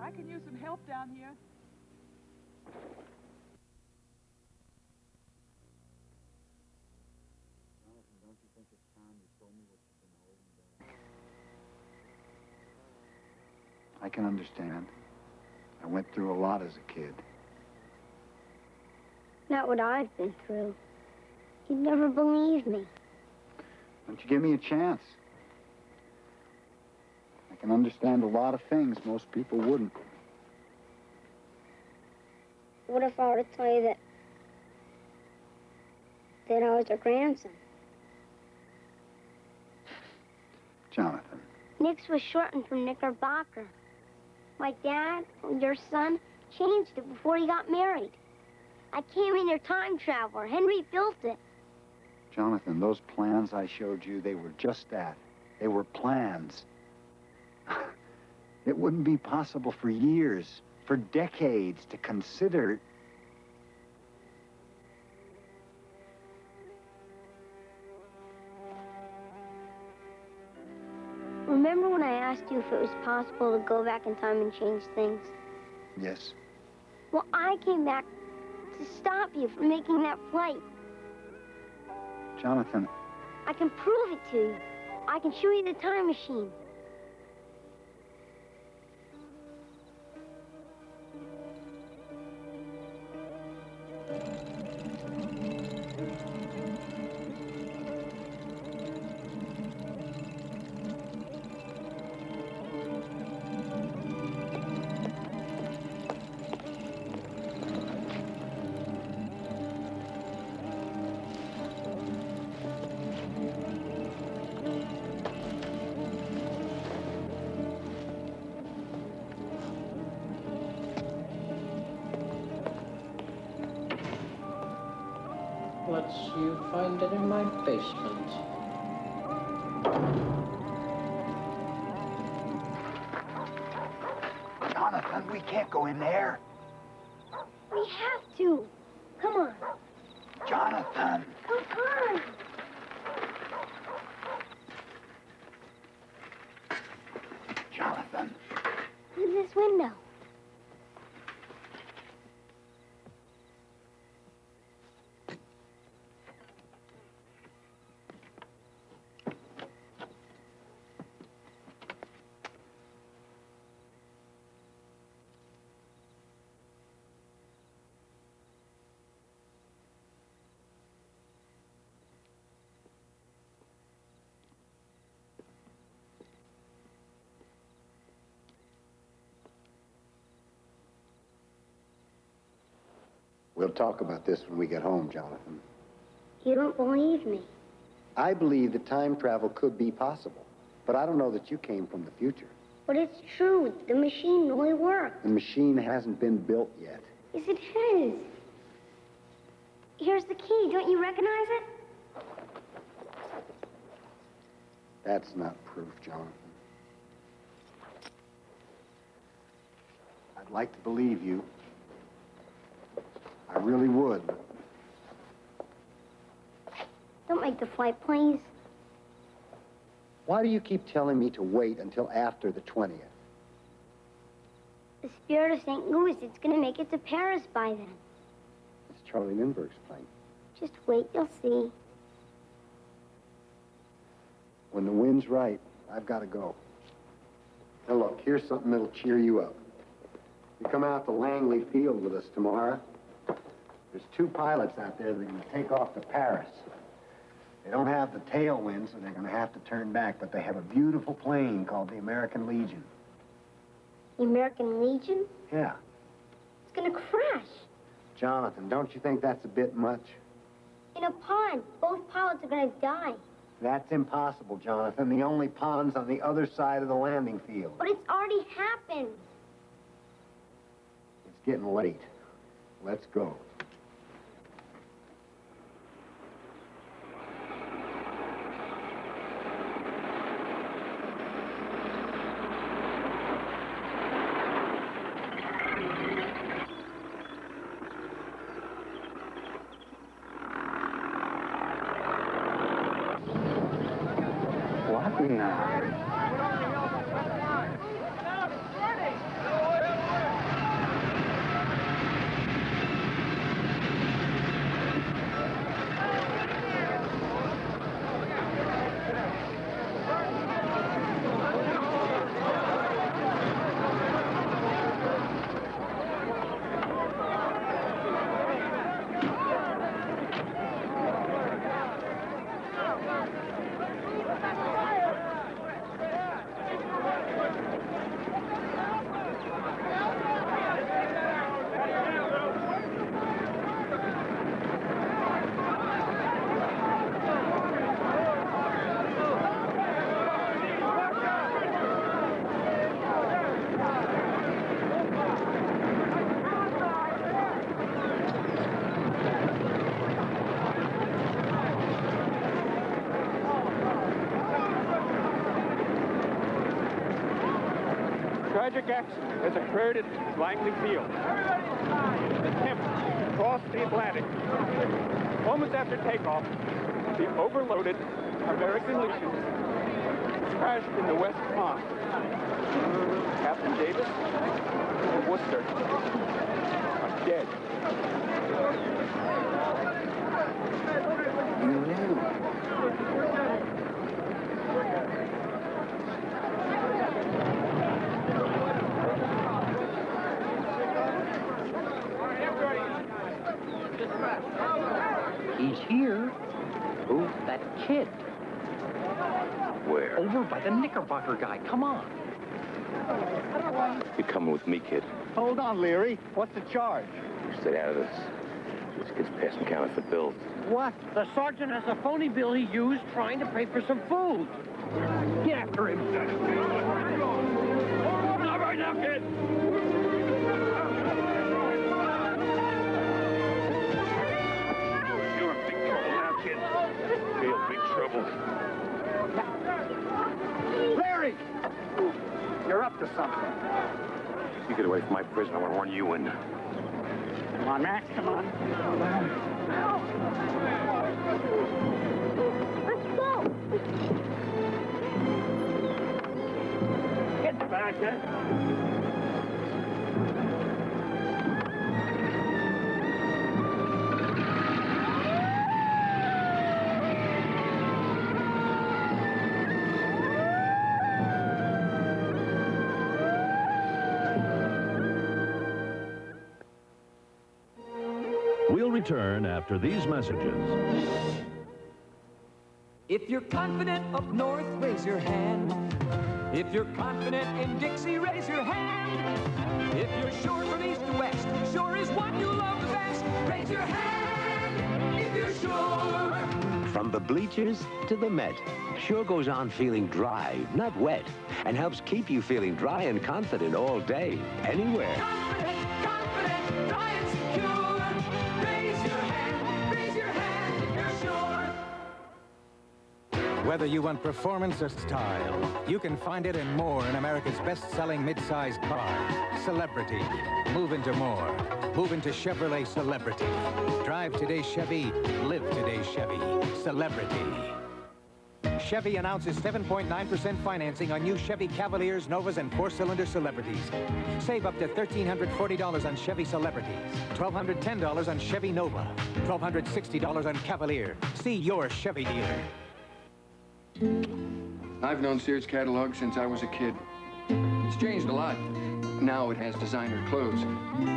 I can use some help down here. Don't you think it's time you told me what you've been holding down? I can understand. I went through a lot as a kid. Not what I've been through. You'd never believe me. Don't you give me a chance? I can understand a lot of things most people wouldn't. What if I were to tell you that I was your grandson? Jonathan. Nick's was shortened from Knickerbocker. My dad, your son, changed it before he got married. I came in your time traveler. Henry built it. Jonathan, those plans I showed you, they were just that. They were plans. It wouldn't be possible for years, for decades, to consider... Remember when I asked you if it was possible to go back in time and change things? Yes. Well, I came back to stop you from making that flight. Jonathan. I can prove it to you. I can show you the time machine. Let's see you find it in my basement. Jonathan, we can't go in there. We have to. Come on. Jonathan. Come on. Jonathan. Look at this window. We'll talk about this when we get home, Jonathan. You don't believe me. I believe that time travel could be possible, but I don't know that you came from the future. But it's true. The machine really works. The machine hasn't been built yet. Yes, it is. Here's the key. Don't you recognize it? That's not proof, Jonathan. I'd like to believe you. I really would. Don't make the flight, please. Why do you keep telling me to wait until after the 20th? The Spirit of St. Louis, it's going to make it to Paris by then. It's Charlie Lindbergh's plane. Just wait, you'll see. When the wind's right, I've got to go. Now look, here's something that'll cheer you up. You come out to Langley Field with us tomorrow. There's 2 pilots out there that are going to take off to Paris. They don't have the tailwind, so they're going to have to turn back, but they have a beautiful plane called the American Legion. The American Legion? Yeah. It's going to crash. Jonathan, don't you think that's a bit much? In a pond. Both pilots are going to die. That's impossible, Jonathan. The only pond's on the other side of the landing field. But it's already happened. It's getting late. Let's go. What now? tragic accident has occurred at Langley Field. The Tempest crossed the Atlantic. Moments after takeoff, the overloaded American Legion crashed in the West Pond. Captain Davis and Worcester are dead. He's here. Who? That kid. Where? Over by the Knickerbocker guy. Come on. You're coming with me, kid. Hold on, Leary. What's the charge? Stay out of this. This kid's passing counterfeit bills. What? The sergeant has a phony bill he used trying to pay for some food. Get after him. Not right now, kid. You're in big trouble now, kid. Real big trouble. Larry! You're up to something. You get away from my prison, I want to run you in. Come on, Max, come on. Let's go. Get back, We'll return after these messages. If you're confident up north, raise your hand. If you're confident in Dixie, raise your hand. If you're sure from east to west, sure is one you love the best, raise your hand if you're sure. From the bleachers to the Met, Sure goes on feeling dry, not wet, and helps keep you feeling dry and confident all day, anywhere. Confident, dry and secure. Raise your hand if you're sure. Whether you want performance or style, you can find it and more in America's best-selling mid-size car, Celebrity. Move into more. Move into Chevrolet Celebrity. Drive today's Chevy, live today's Chevy. Celebrity. Chevy announces 7.9% financing on new Chevy Cavaliers, Novas, and four-cylinder Celebrities. Save up to $1,340 on Chevy Celebrities, $1,210 on Chevy Nova, $1,260 on Cavalier. See your Chevy dealer. I've known Sears catalog since I was a kid. It's changed a lot. Now it has designer clothes.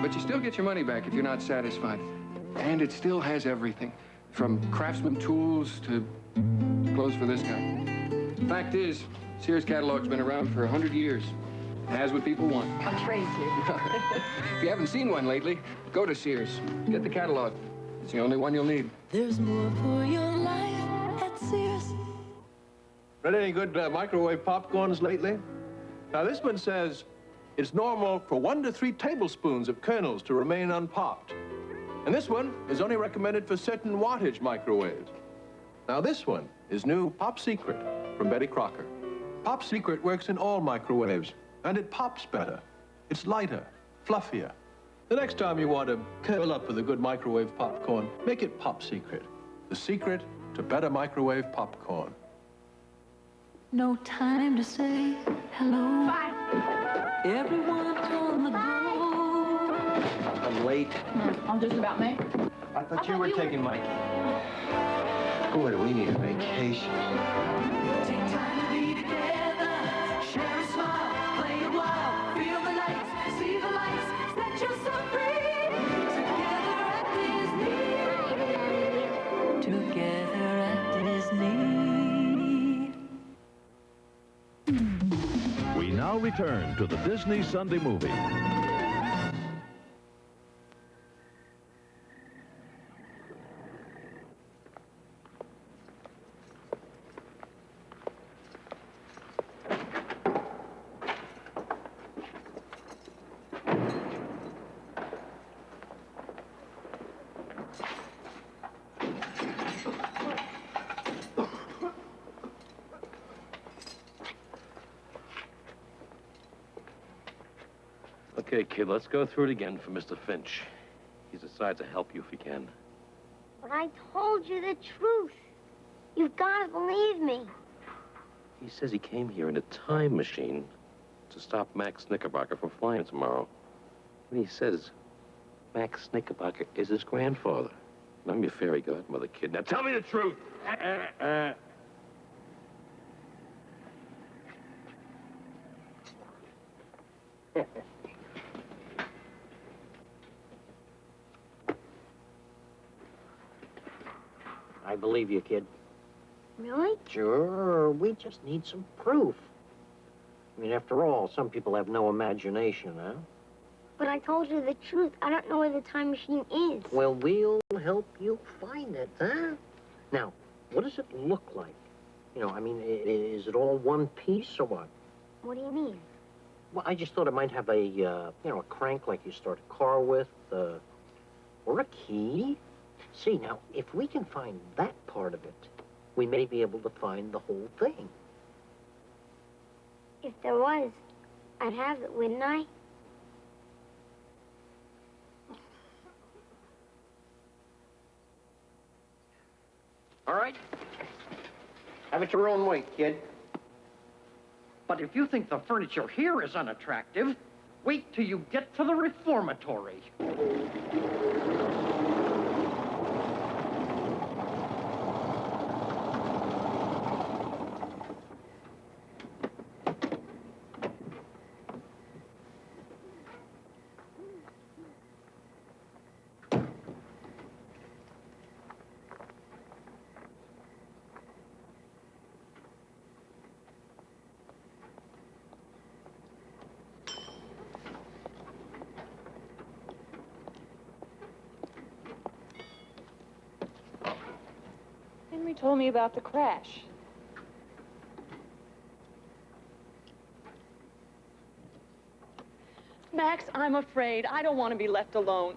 But you still get your money back if you're not satisfied. And it still has everything, from craftsman tools to clothes for this guy. Fact is, Sears catalog's been around for 100 years. It has what people want. I'm Tracy. If you haven't seen one lately, go to Sears. Get the catalog. It's the only one you'll need. There's more for your life at Sears. Read any good microwave popcorns lately? Now, this one says it's normal for 1 to 3 tablespoons of kernels to remain unpopped. And this one is only recommended for certain wattage microwaves. Now, this one is new Pop Secret from Betty Crocker. Pop Secret works in all microwaves, and it pops better. It's lighter, fluffier. The next time you want to curl up with a good microwave popcorn, make it Pop Secret. The secret to better microwave popcorn. No time to say hello. Bye. Everyone's on the go. I'm late. I'm just about me. I thought you were taking Mikey. Boy, do we need a vacation. Take time to be together. Share a smile. Play a while. Feel the lights. See the lights. Set yourself free. Together at Disney. Together at Disney. We now return to the Disney Sunday Movie. Okay, kid, let's go through it again for Mr. Finch. He's decided to help you if he can. But I told you the truth. You've got to believe me. He says he came here in a time machine to stop Max Knickerbocker from flying tomorrow. And he says Max Knickerbocker is his grandfather. And I'm your fairy godmother, kid. Now tell me the truth! I believe you, kid. Really? Sure, we just need some proof. I mean, after all, some people have no imagination, huh? But I told you the truth. I don't know where the time machine is. Well, we'll help you find it, huh? Now, what does it look like? You know, I mean, is it all one piece or what? What do you mean? Well, I just thought it might have a, you know, a crank like you start a car with, or a key. See, now, if we can find that part of it, we may be able to find the whole thing. If there was, I'd have it, wouldn't I? All right? Have it your own way, kid. But if you think the furniture here is unattractive, wait till you get to the reformatory. Henry told me about the crash. Max, I'm afraid. I don't want to be left alone.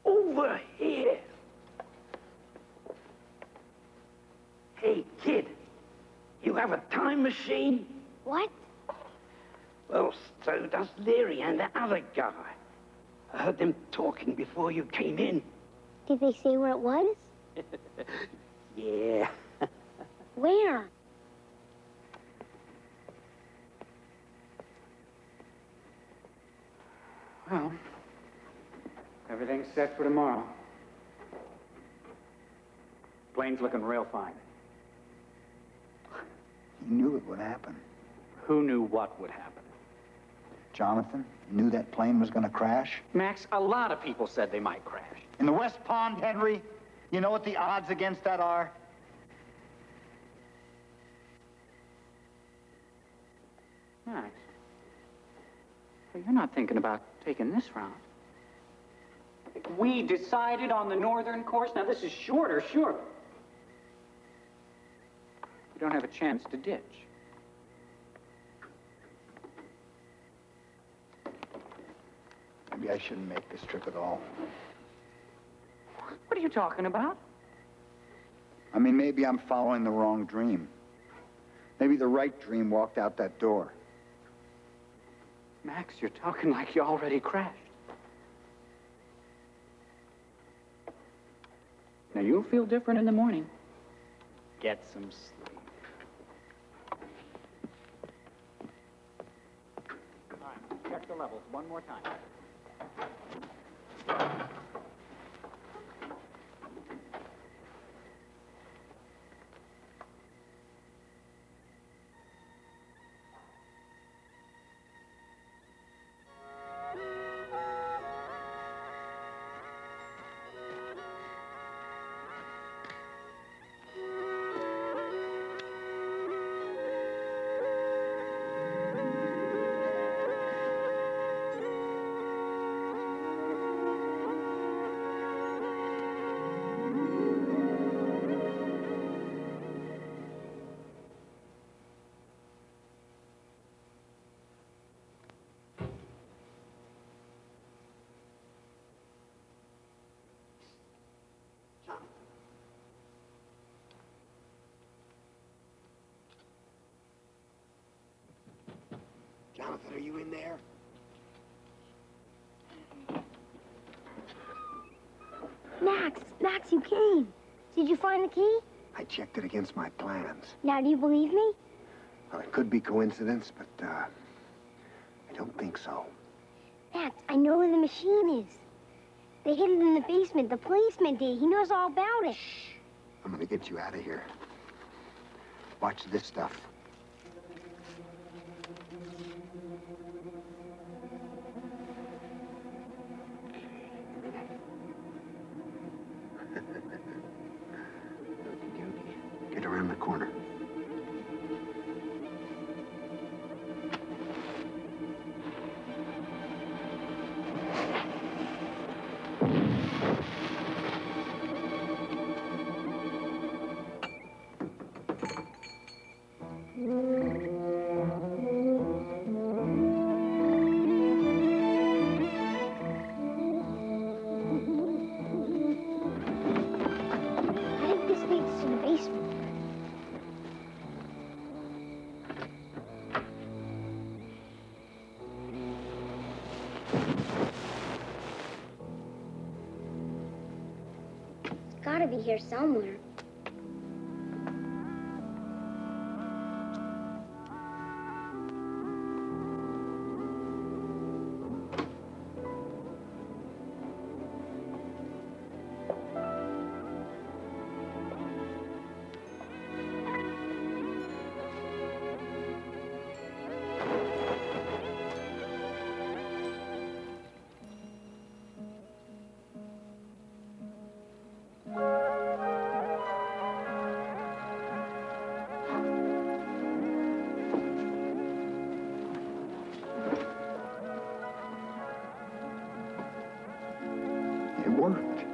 Over here. Hey, kid, you have a time machine? What? Well, so does Leary and the other guy. I heard them talking before you came in. Did they say where it was? Yeah. Where? Well, everything's set for tomorrow. Plane's looking real fine. He knew it would happen. Who knew what would happen? Jonathan knew that plane was going to crash. Max, a lot of people said they might crash. In the West Pond, Henry, you know what the odds against that are? Max, well, you're not thinking about taking this route. We decided on the northern course. Now, this is shorter, sure. You don't have a chance to ditch. Maybe I shouldn't make this trip at all. What are you talking about? I mean, maybe I'm following the wrong dream. Maybe the right dream walked out that door. Max, you're talking like you already crashed. Now, you'll feel different in the morning. Get some sleep. All right, check the levels one more time. there? Max, you came. Did you find the key? I checked it against my plans. Now, do you believe me? Well, it could be coincidence, but, I don't think so. Max, I know where the machine is. They hid it in the basement. The policeman did. He knows all about it. I'm gonna get you out of here. Watch this stuff. Get around the corner. I think this leads to the basement. It's gotta be here somewhere. It worked.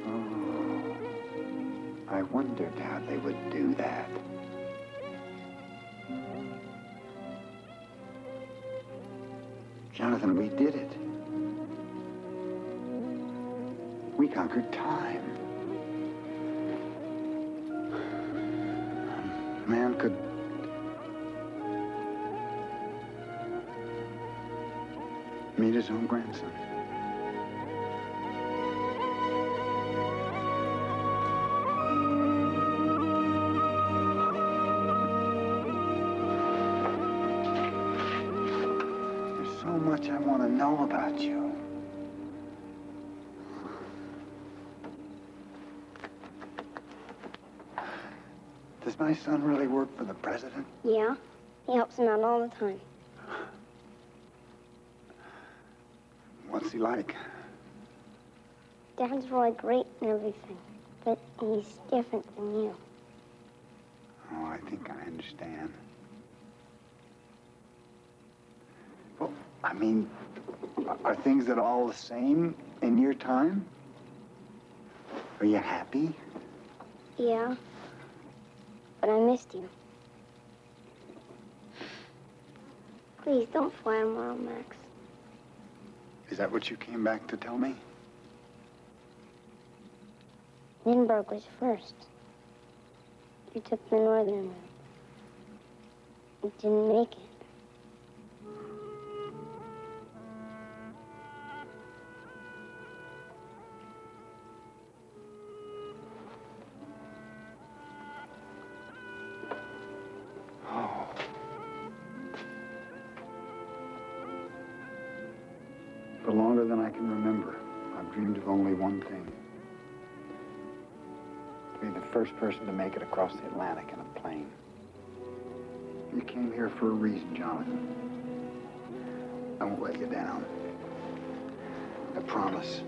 Oh, I wondered how they would do that. Jonathan, we did it. We conquered time. A man could meet his own grandson. There's so much I want to know about you. Does my son really work for the president? Yeah, he helps him out all the time. What's he like? Dad's really great and everything, but he's different than you. Oh, I think I understand. Well, I mean, are things at all the same in your time? Are you happy? Yeah, but I missed you. Please don't fly tomorrow, Max. Is that what you came back to tell me? Lindbergh was first. You took the northern route. You didn't make it. Oh. For longer than I can remember, I've dreamed of only one thing. To be the first person to make it across the Atlantic in a plane. You came here for a reason, Jonathan. I won't let you down. I promise.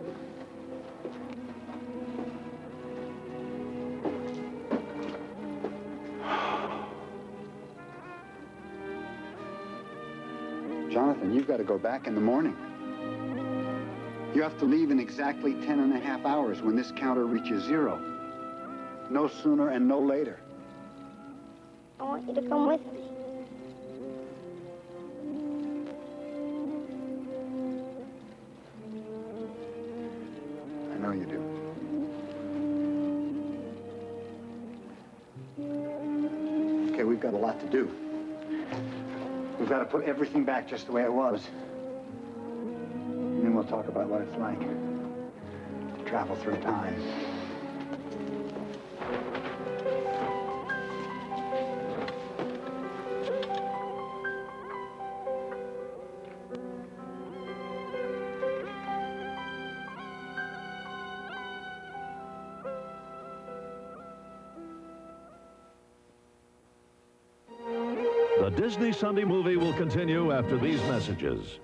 Jonathan, you've got to go back in the morning. You have to leave in exactly 10.5 hours when this counter reaches 0. No sooner and no later. I want you to come with me. I know you do. we've got a lot to do. We've got to put everything back just the way it was. And then we'll talk about what it's like to travel through time. The Disney Sunday movie will continue after these messages.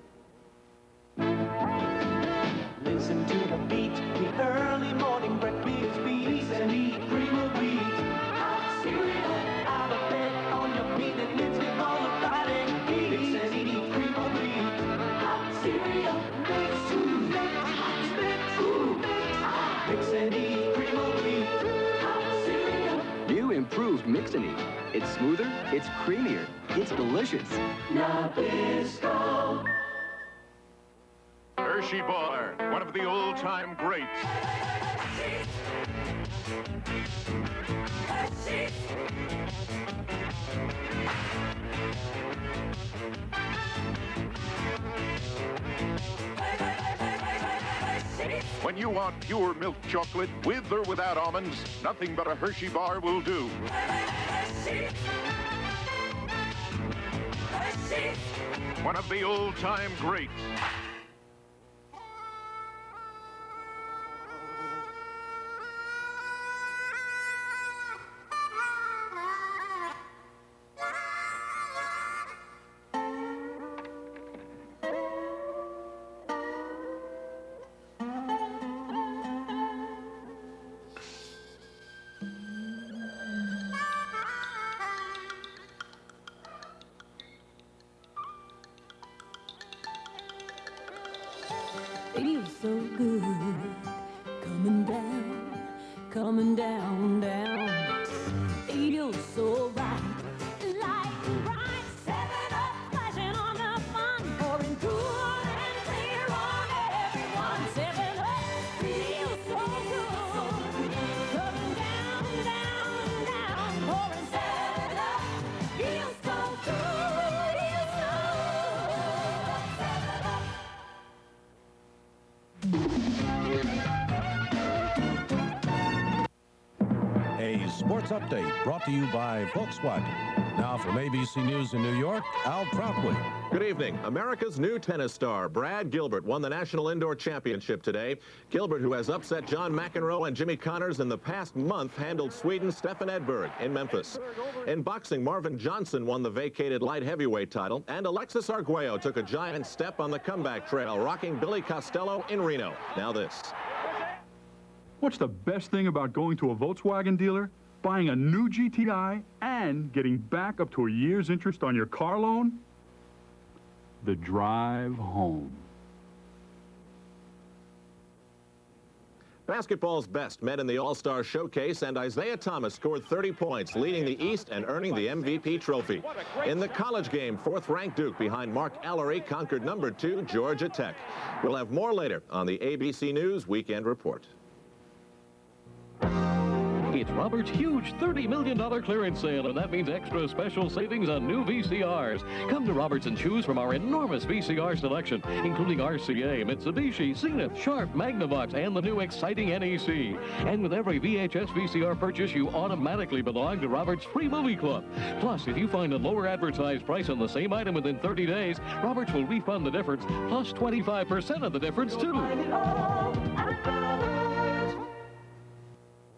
Listen to the beat, the early morning breakfast beats, and eat cream of wheat. Hot cereal, out of bed, on your feet, and it's all about it. Mix and eat cream of wheat. Hot cereal, mix, mix and eat cream of wheat. Hot cereal. New improved Mix and Eat. It's smoother, it's creamier, it's delicious. Nabisco. Hershey Bar, one of the old-time greats. When you want pure milk chocolate with or without almonds, nothing but a Hershey Bar will do. One of the old-time greats. Feels so good, coming down, down. Feels so right, like bright 7-Up, flashing on the fun, pouring cool and clear on everyone. 7-Up feels so good, coming down, down, down, pouring 7-Up feels so good, feels so 7-Up. A sports update brought to you by Volkswagen. Now from ABC News in New York, Al Troutway. Good evening. America's new tennis star, Brad Gilbert, won the National Indoor Championship today. Gilbert, who has upset John McEnroe and Jimmy Connors in the past month, handled Sweden's Stefan Edberg in Memphis. In boxing, Marvin Johnson won the vacated light heavyweight title, and Alexis Arguello took a giant step on the comeback trail, rocking Billy Costello in Reno. Now this. What's the best thing about going to a Volkswagen dealer? Buying a new GTI and getting back up to a year's interest on your car loan? The drive home. Basketball's best met in the All-Star Showcase, and Isaiah Thomas scored 30 points, leading the East and earning the MVP trophy. In the college game, 4th-ranked Duke behind Mark Ellery conquered number 2 Georgia Tech. We'll have more later on the ABC News Weekend Report. It's Robert's huge $30 million clearance sale, and that means extra special savings on new VCRs. Come to Roberts and choose from our enormous VCR selection, including RCA, Mitsubishi, Zenith, Sharp, Magnavox, and the new exciting NEC. And with every VHS VCR purchase, you automatically belong to Roberts' Free Movie Club. Plus, if you find a lower advertised price on the same item within 30 days, Roberts will refund the difference, plus 25% of the difference, too.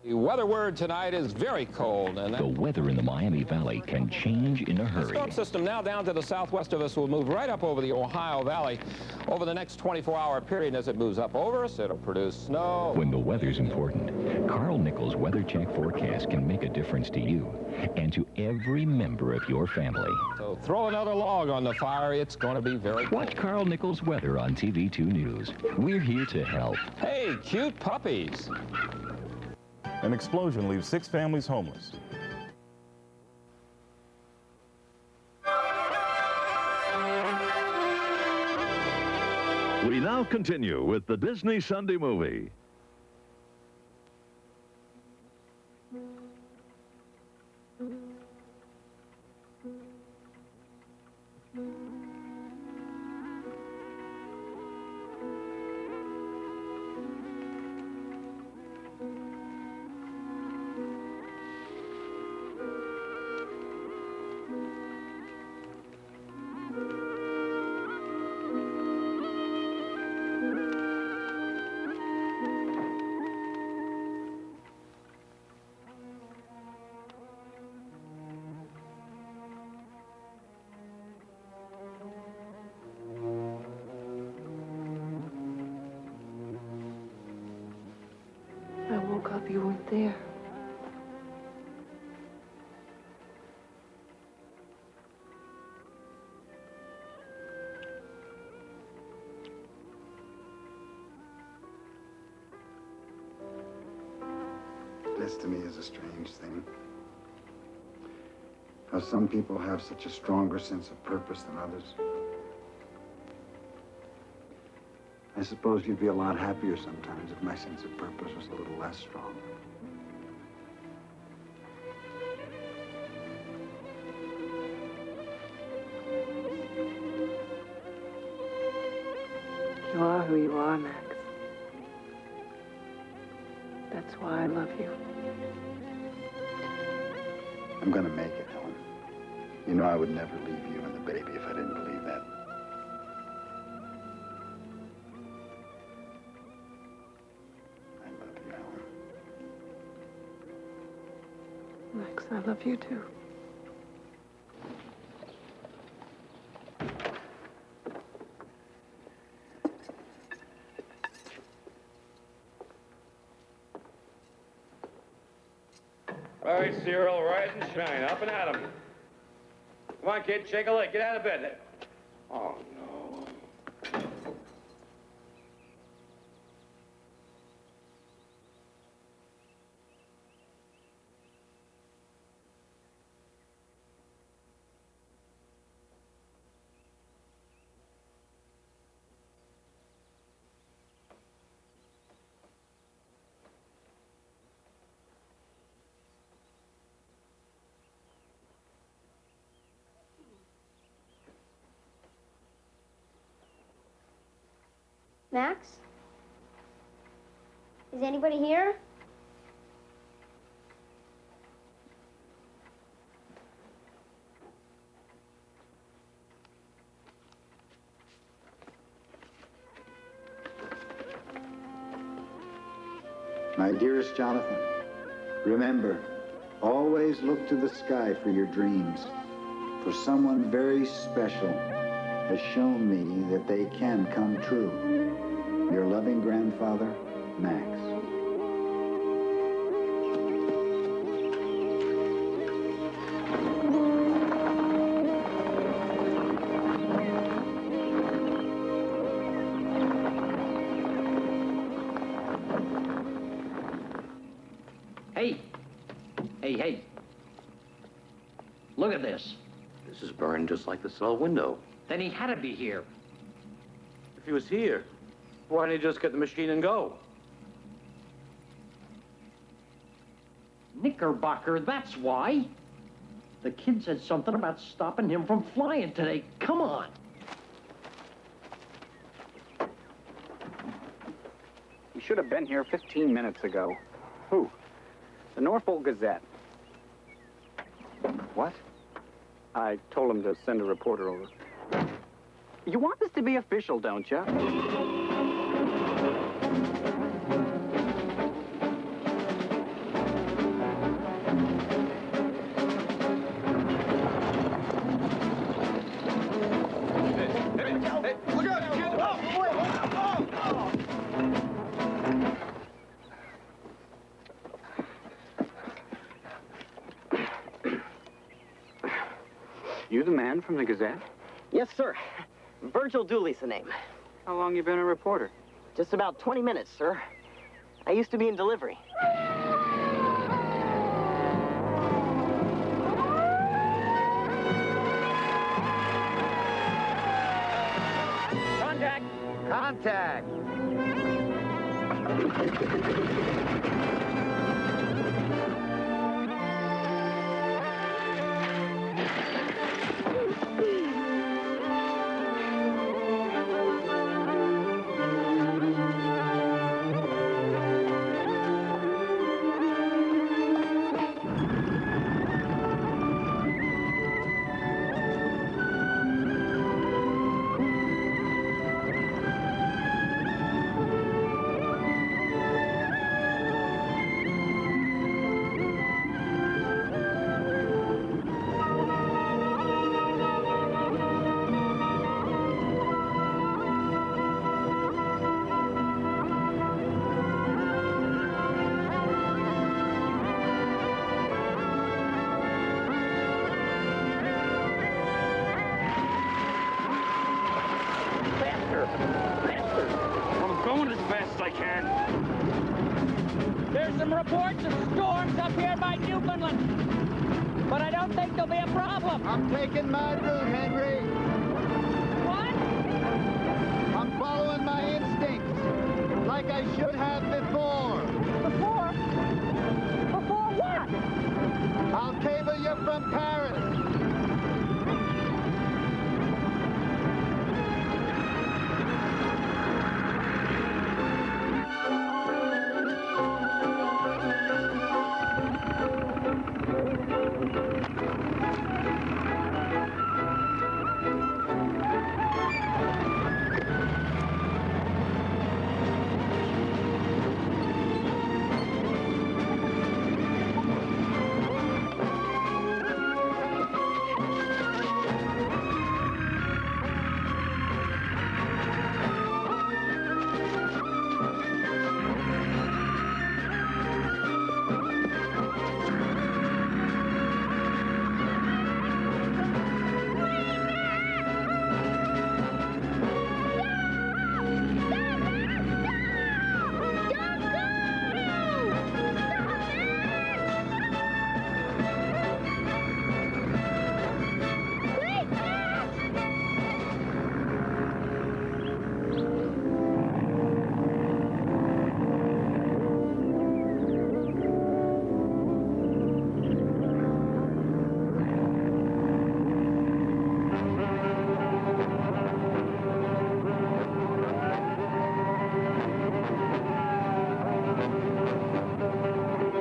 The weather word tonight is very cold. And the weather in the Miami Valley can change in a the hurry. storm system now down to the southwest of us will move right up over the Ohio Valley over the next 24-hour period. As it moves up over us, it'll produce snow. When the weather's important, Carl Nichols' Weather Check forecast can make a difference to you and to every member of your family. So throw another log on the fire. It's going to be very cold. Watch Carl Nichols' weather on TV2 News. We're here to help. Hey, cute puppies. An explosion leaves 6 families homeless. We now continue with the Disney Sunday movie. there. Destiny is a strange thing. How some people have such a stronger sense of purpose than others. I suppose you'd be a lot happier sometimes if my sense of purpose was a little less strong. You are who you are, Max. That's why I love you. I'm gonna make it, Helen. You know I would never leave you and the baby if I didn't believe that. I love you, Helen. Max, I love you too. All right, Cyril, rise and shine. Up and at 'em. Come on, kid, shake a leg. Get out of bed. Oh, no. Max? Is anybody here? My dearest Jonathan, remember, always look to the sky for your dreams. For someone very special has shown me that they can come true. Your loving grandfather, Max. Hey. Hey. Look at this. This is burned just like the cell window. Then he had to be here. If he was here, why didn't he just get the machine and go? Knickerbocker, that's why. The kid said something about stopping him from flying today. Come on. He should have been here 15 minutes ago. Who? The Norfolk Gazette. What? I told him to send a reporter over. You want this to be official, don't you? You the man from the Gazette? Yes, sir. Virgil Dooley's the name. How long you been a reporter? Just about 20 minutes, sir. I used to be in delivery. Contact! Contact! Faster! Faster! I'm going as fast as I can. There's some reports of storms up here by Newfoundland. But I don't think there'll be a problem. I'm taking my route, Henry. What? I'm following my instincts, like I should have before. Before? Before what? I'll cable you from Paris.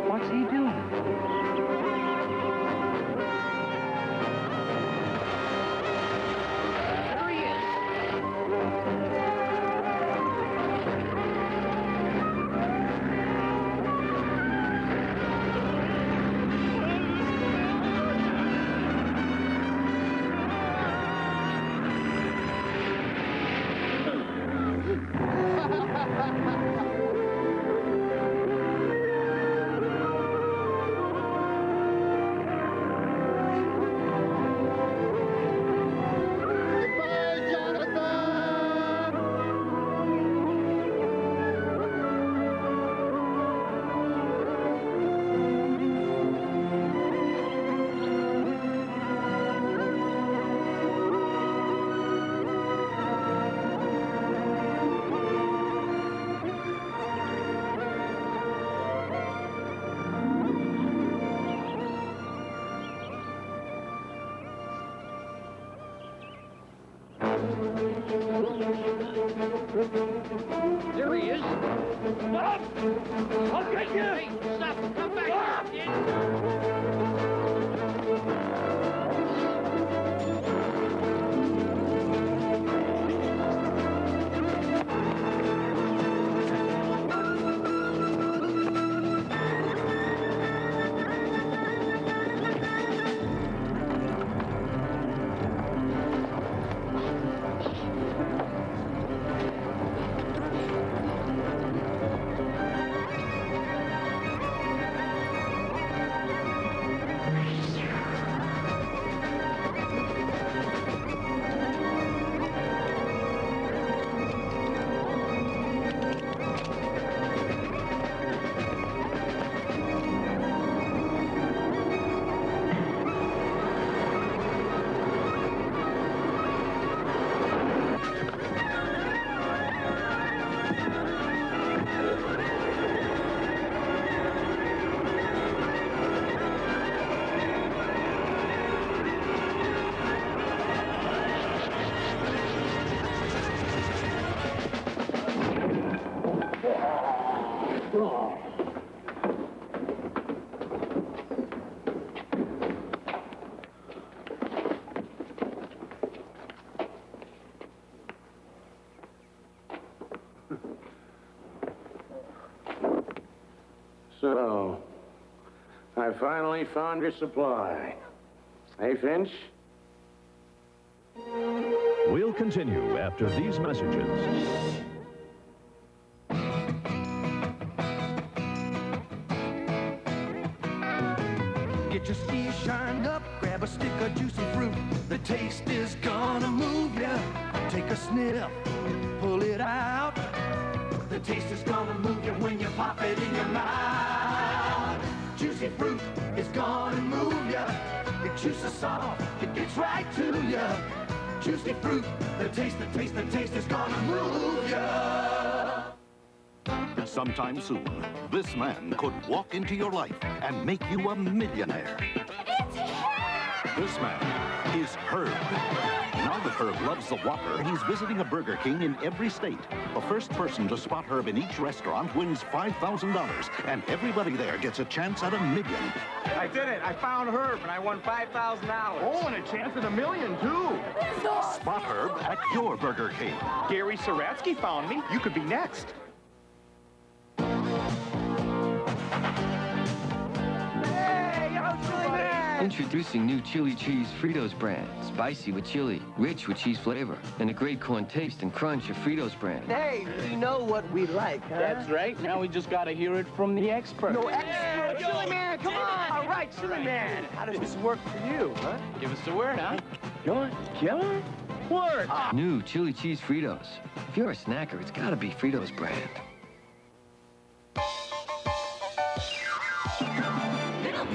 What's he doing? There he is. Goodbye, Jonathan! There he is. Stop! I'll get you! Hey, stop! Come back here, kid! So, I finally found your supply. Hey, Finch? We'll continue after these messages. Get your skis shined up, grab a stick of juicy fruit. The taste is gonna move ya. Take a sniff, pull it out. The taste is gonna move you when you pop it in your mouth. Juicy fruit is gonna move you. It juices soft, it gets right to you. Juicy fruit, the taste is gonna move you. Sometime soon, this man could walk into your life and make you a millionaire. This man is Herb. Now that Herb loves the Whopper, he's visiting a Burger King in every state. The first person to spot Herb in each restaurant wins $5,000, and everybody there gets a chance at $1 million. I did it. I found Herb, and I won $5,000. Oh, and a chance at $1 million, too. Spot Herb at your Burger King. Gary Saratsky found me. You could be next. Introducing new chili cheese Fritos brand. Spicy with chili, rich with cheese flavor, and a great corn taste and crunch of Fritos brand. Hey, we know what we like, huh? That's right. Now we just gotta hear it from the expert. No expert. Chili Man, come on. All right, Chili Man. How does this work for you, huh? Give us the word, huh? Come on, come on. Word. New chili cheese Fritos. If you're a snacker, it's gotta be Fritos brand.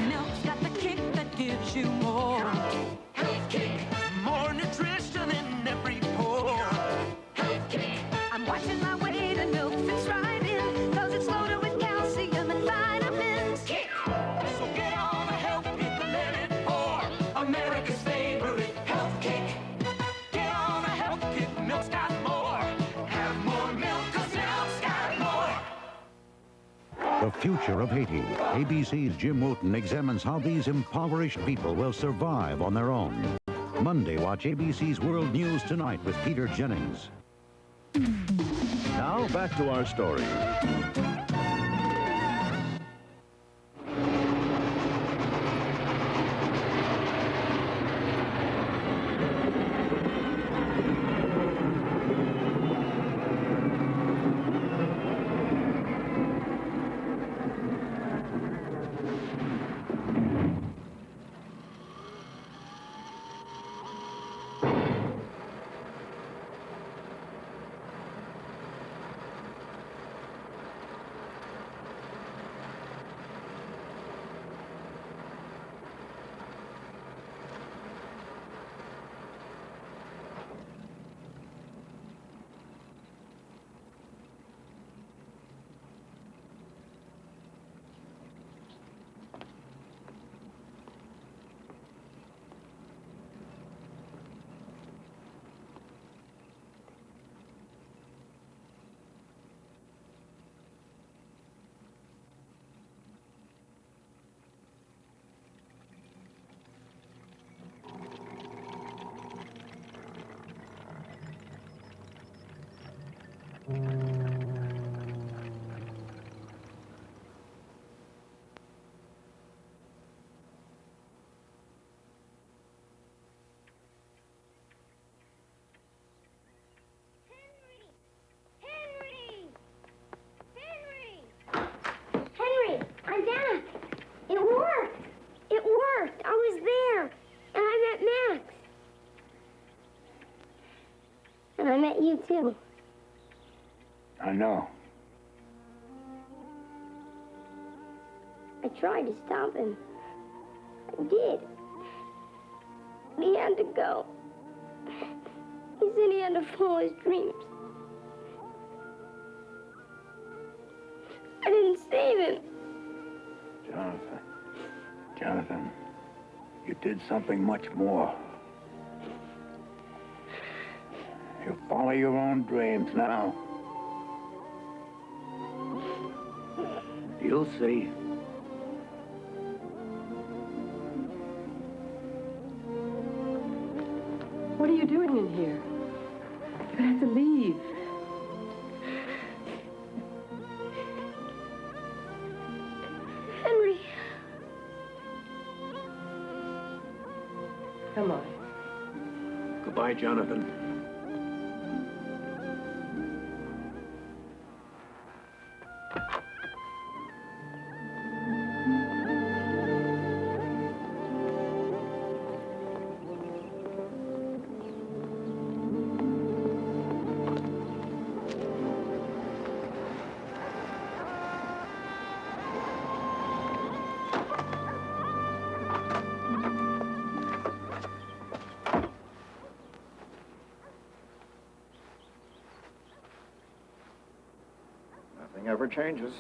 Milk's got the kick that gives you more. Health kick. More nutrition in every pore. Health kick. I'm watching my weight and milk fits right in. Cause it's loaded with calcium and vitamins. Kick. So get on a health kick and let it pour. America's favorite health kick. Get on a health kick. Milk's got more. Have more milk cause milk's got more. The future of Haiti. ABC's Jim Wooten examines how these impoverished people will survive on their own. Monday, watch ABC's World News Tonight with Peter Jennings. Now, back to our story. Henry, I'm back. It worked. It worked. I was there. And I met Max. And I met you, too. I know. I tried to stop him. I did. But he had to go. He said he had to follow his dreams. I didn't save him. Jonathan, you did something much more. You follow your own dreams now. You'll see. What are you doing in here? You have to leave. Henry. Come on. Goodbye, Jonathan. Nothing ever changes.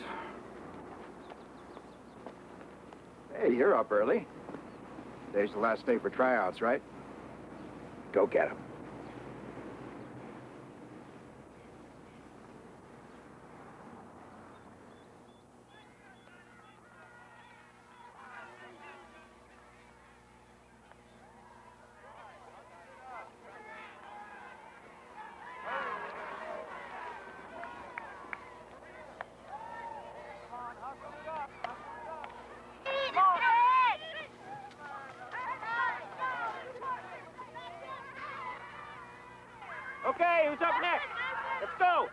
Hey, you're up early. Today's the last day for tryouts, right? Go get 'em. Okay, who's up next? Let's go.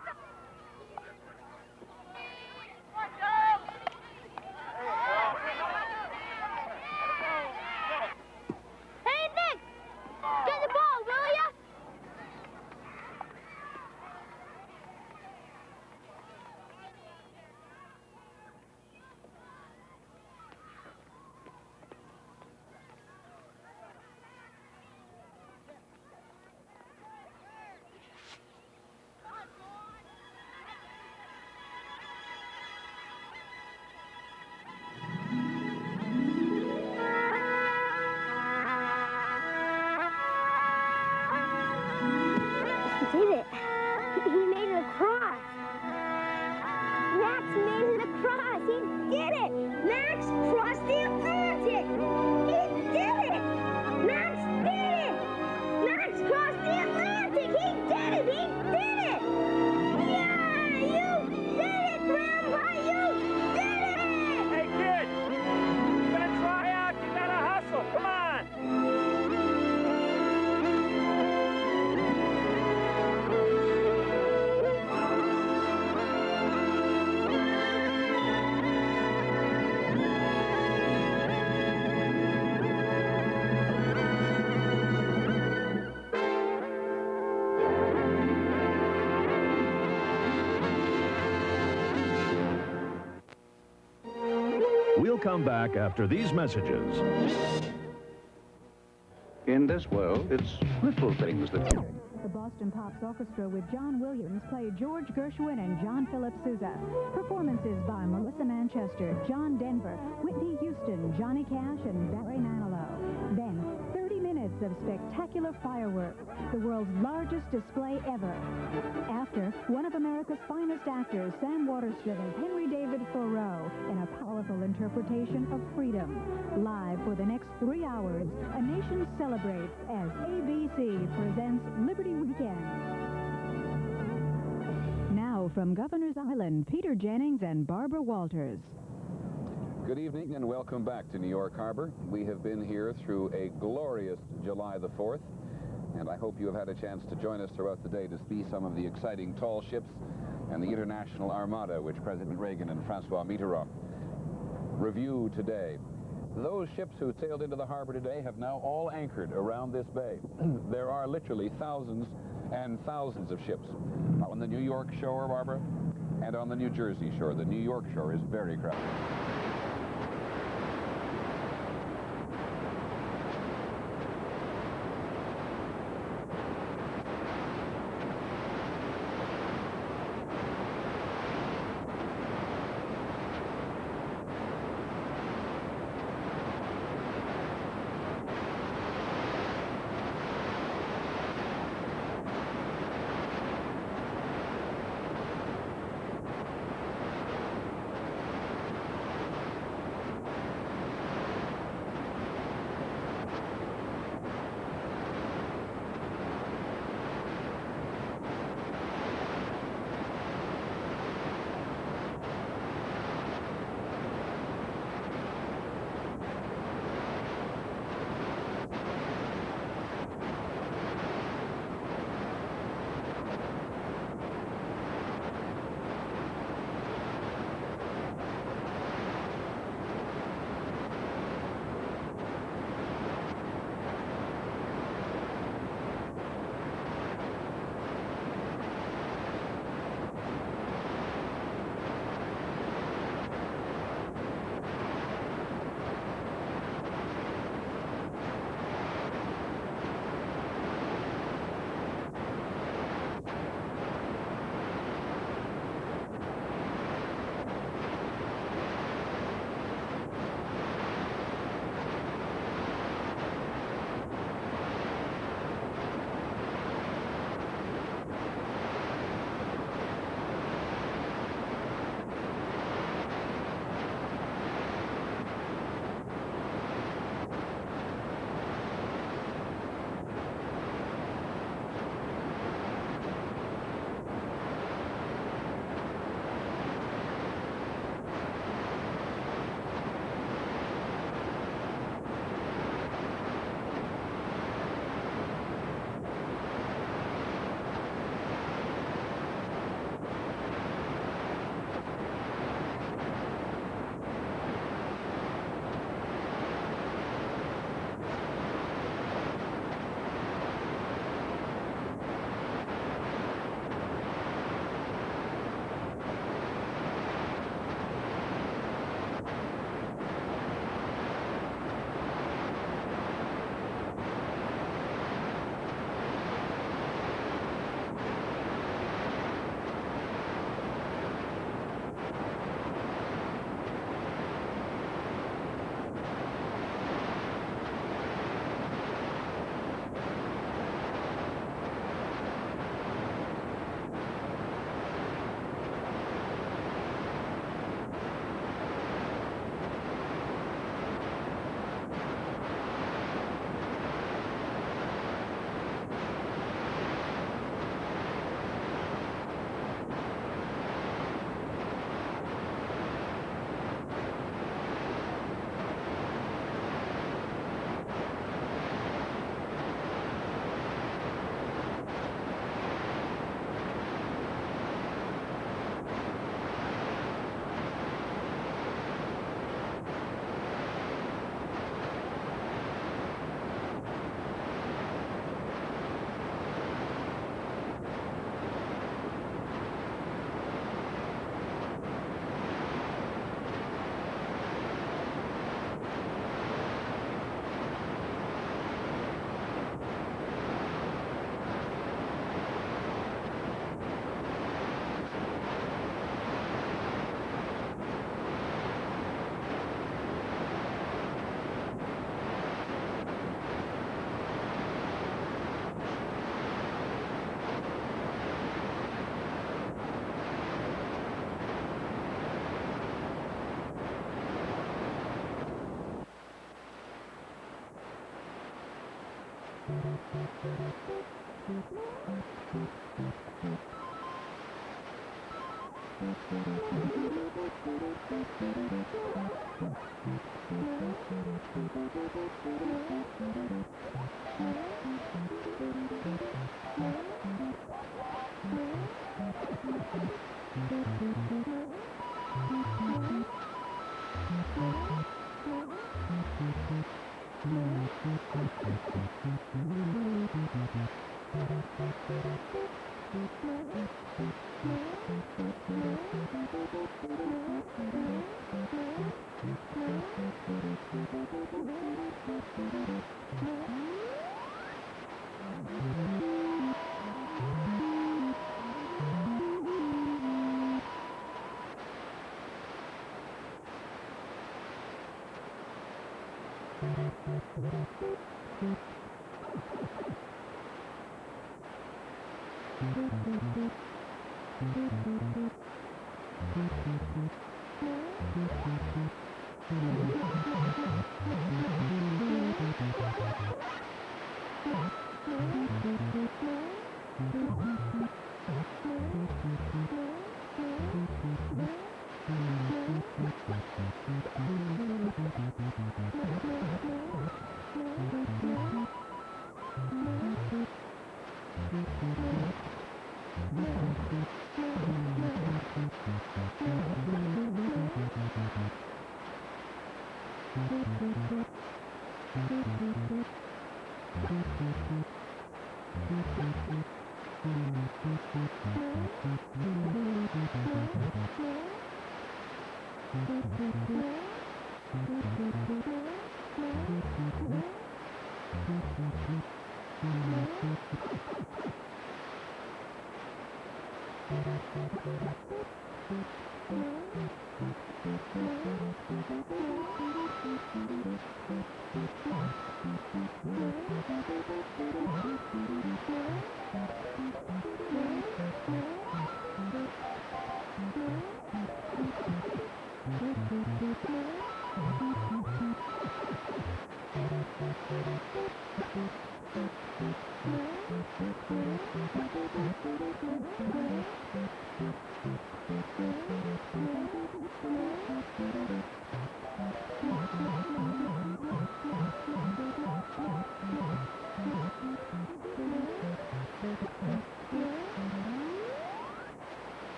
Hey, Nick! Get the ball, will ya? He did it. He made it across. Max made it across. He did it. Max crossed the Atlantic. He did it. Max did it. Max crossed the Atlantic. He did it. He did it. Yeah, you did it, Grandpa. You did it. Hey, kid! You gotta try out. You gotta hustle. Come on. We'll come back after these messages. In this world, it's little things that... The Boston Pops Orchestra with John Williams play George Gershwin and John Philip Sousa. Performances by Melissa Manchester, John Denver, Whitney Houston, Johnny Cash, and Barry Manilow. Then, 30 minutes of spectacular fireworks, the world's largest display ever. After, one of America's finest actors, Sam Waterston as Henry David Thoreau, in a powerful interpretation of freedom. Live for the next 3 hours, a nation celebrates as ABC presents Liberty Weekend. Now from Governor's Island, Peter Jennings and Barbara Walters. Good evening and welcome back to New York Harbor. We have been here through a glorious July the 4th, and I hope you have had a chance to join us throughout the day to see some of the exciting tall ships and the international armada which President Reagan and Francois Mitterrand review today. Those ships who sailed into the harbor today have now all anchored around this bay. There are literally thousands and thousands of ships on the New York shore, Barbara, and on the New Jersey shore. The New York shore is very crowded.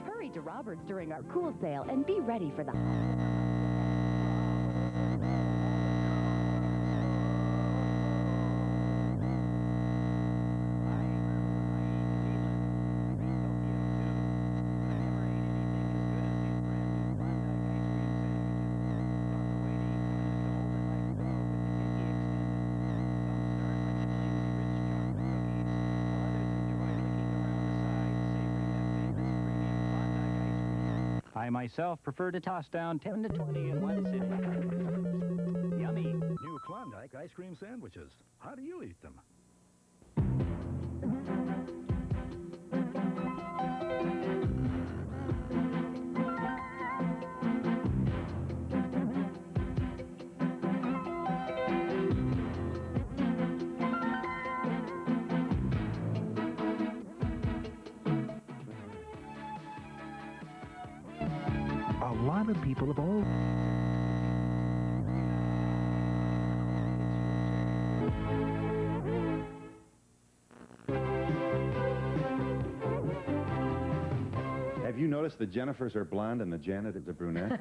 Hurry to Robert's during our cool sale and be ready for the... I myself prefer to toss down 10 to 20 in one sitting. Yummy. New Klondike ice cream sandwiches. How do you eat them? lot of people of all... Have you noticed the Jennifers are blonde and the Janet is a brunette?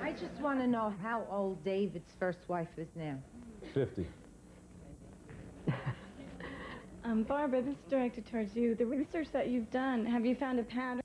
I just want to know how old David's first wife is now. 50. Barbara, this is directed towards you. The research that you've done, have you found a pattern?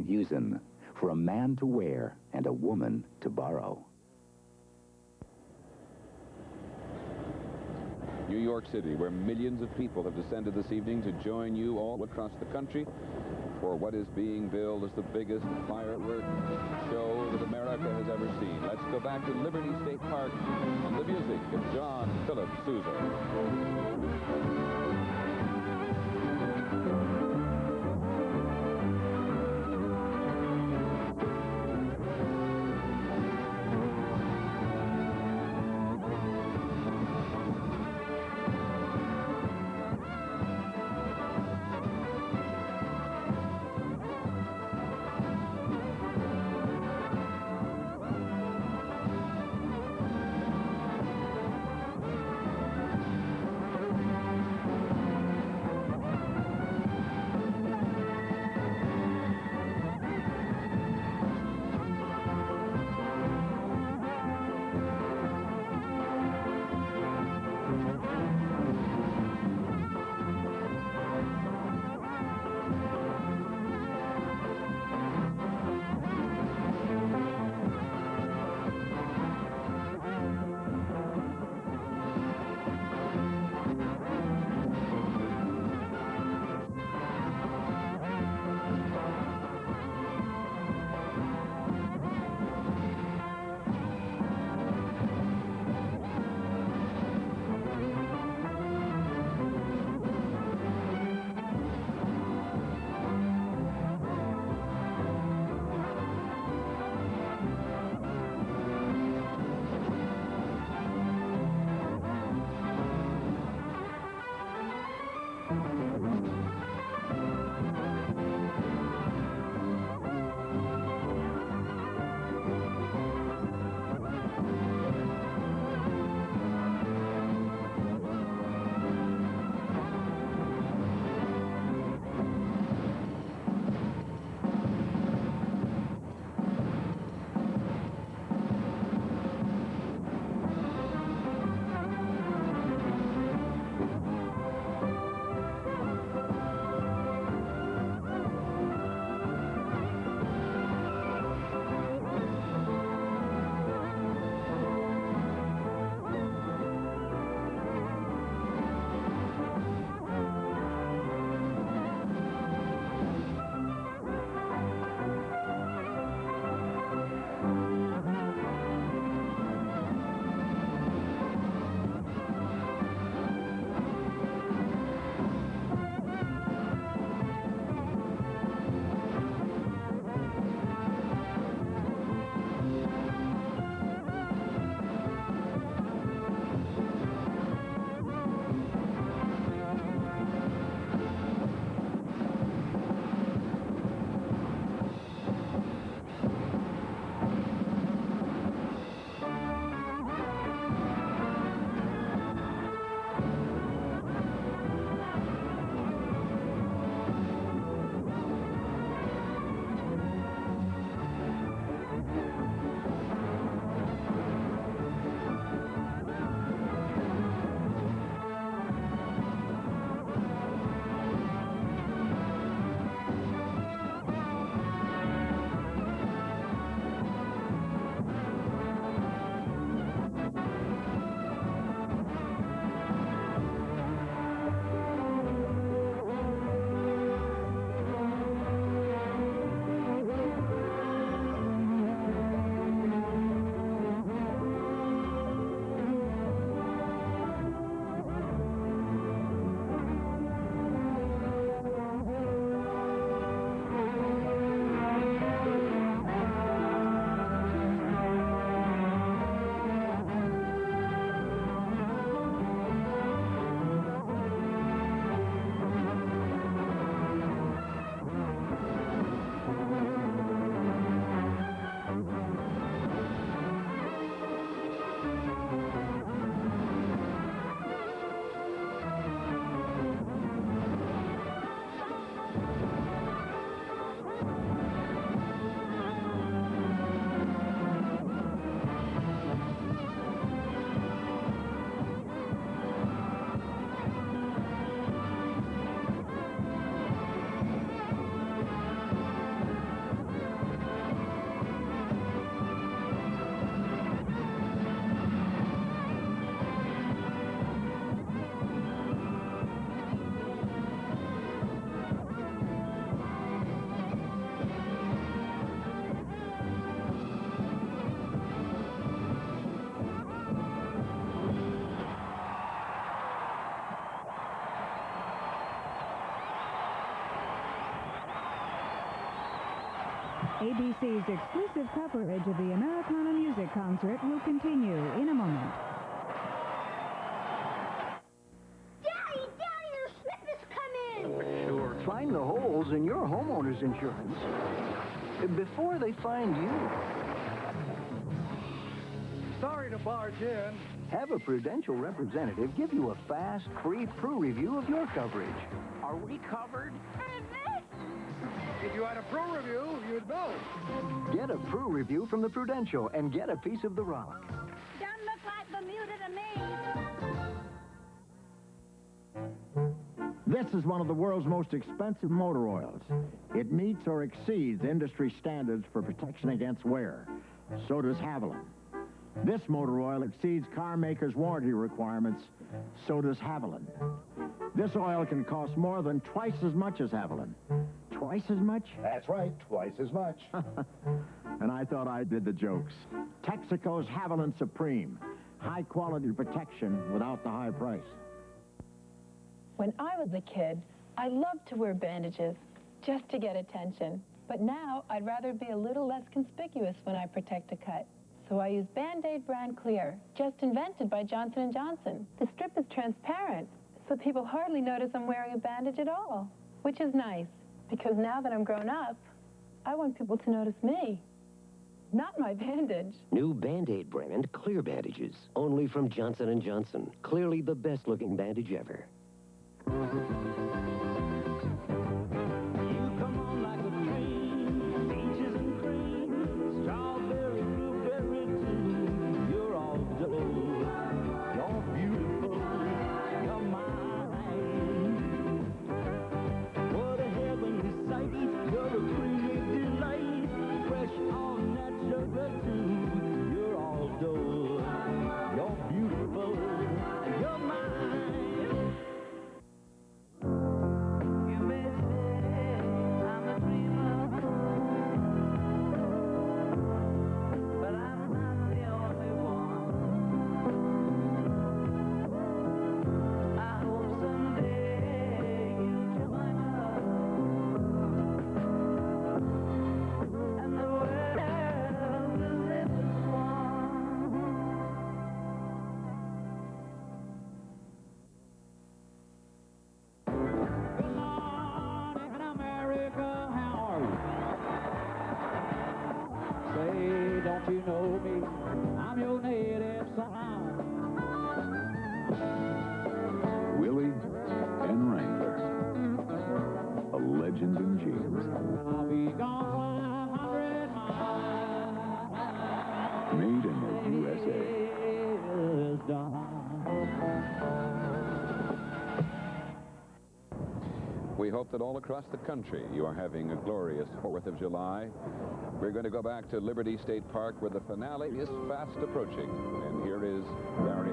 Usen for a man to wear and a woman to borrow. New York City, where millions of people have descended this evening to join you all across the country for what is being billed as the biggest firework show that America has ever seen. Let's go back to Liberty State Park and the music of John Philip Sousa. ABC's exclusive coverage of the Americana Music Concert will continue in a moment. Daddy, there's slippers come in. Sure. Find the holes in your homeowner's insurance before they find you. Sorry to barge in. Have a Prudential representative give you a fast, free Pru review of your coverage. Are we covered? If you had a Pru review, you'd know. Get a Pru review from the Prudential and get a piece of the rock. Don't look like Bermuda to me. This is one of the world's most expensive motor oils. It meets or exceeds industry standards for protection against wear. So does Haviland. This motor oil exceeds car makers' warranty requirements. So does Haviland. This oil can cost more than twice as much as Haviland. Twice as much? That's right, twice as much. And I thought I did the jokes. Texaco's Haviland Supreme. High-quality protection without the high price. When I was a kid, I loved to wear bandages just to get attention. But now I'd rather be a little less conspicuous when I protect a cut. So I use Band-Aid brand clear, just invented by Johnson & Johnson. The strip is transparent, so people hardly notice I'm wearing a bandage at all, which is nice, because now that I'm grown up, I want people to notice me, not my bandage. New Band-Aid brand clear bandages, only from Johnson & Johnson. Clearly the best-looking bandage ever. Don't you know me? I'm your native son. Willie and Wrangler. A legend in jeans. I'll be gone 100 miles. Made in the USA. We hope that all across the country you are having a glorious 4th of July. We're going to go back to Liberty State Park where the finale is fast approaching. And here is Barry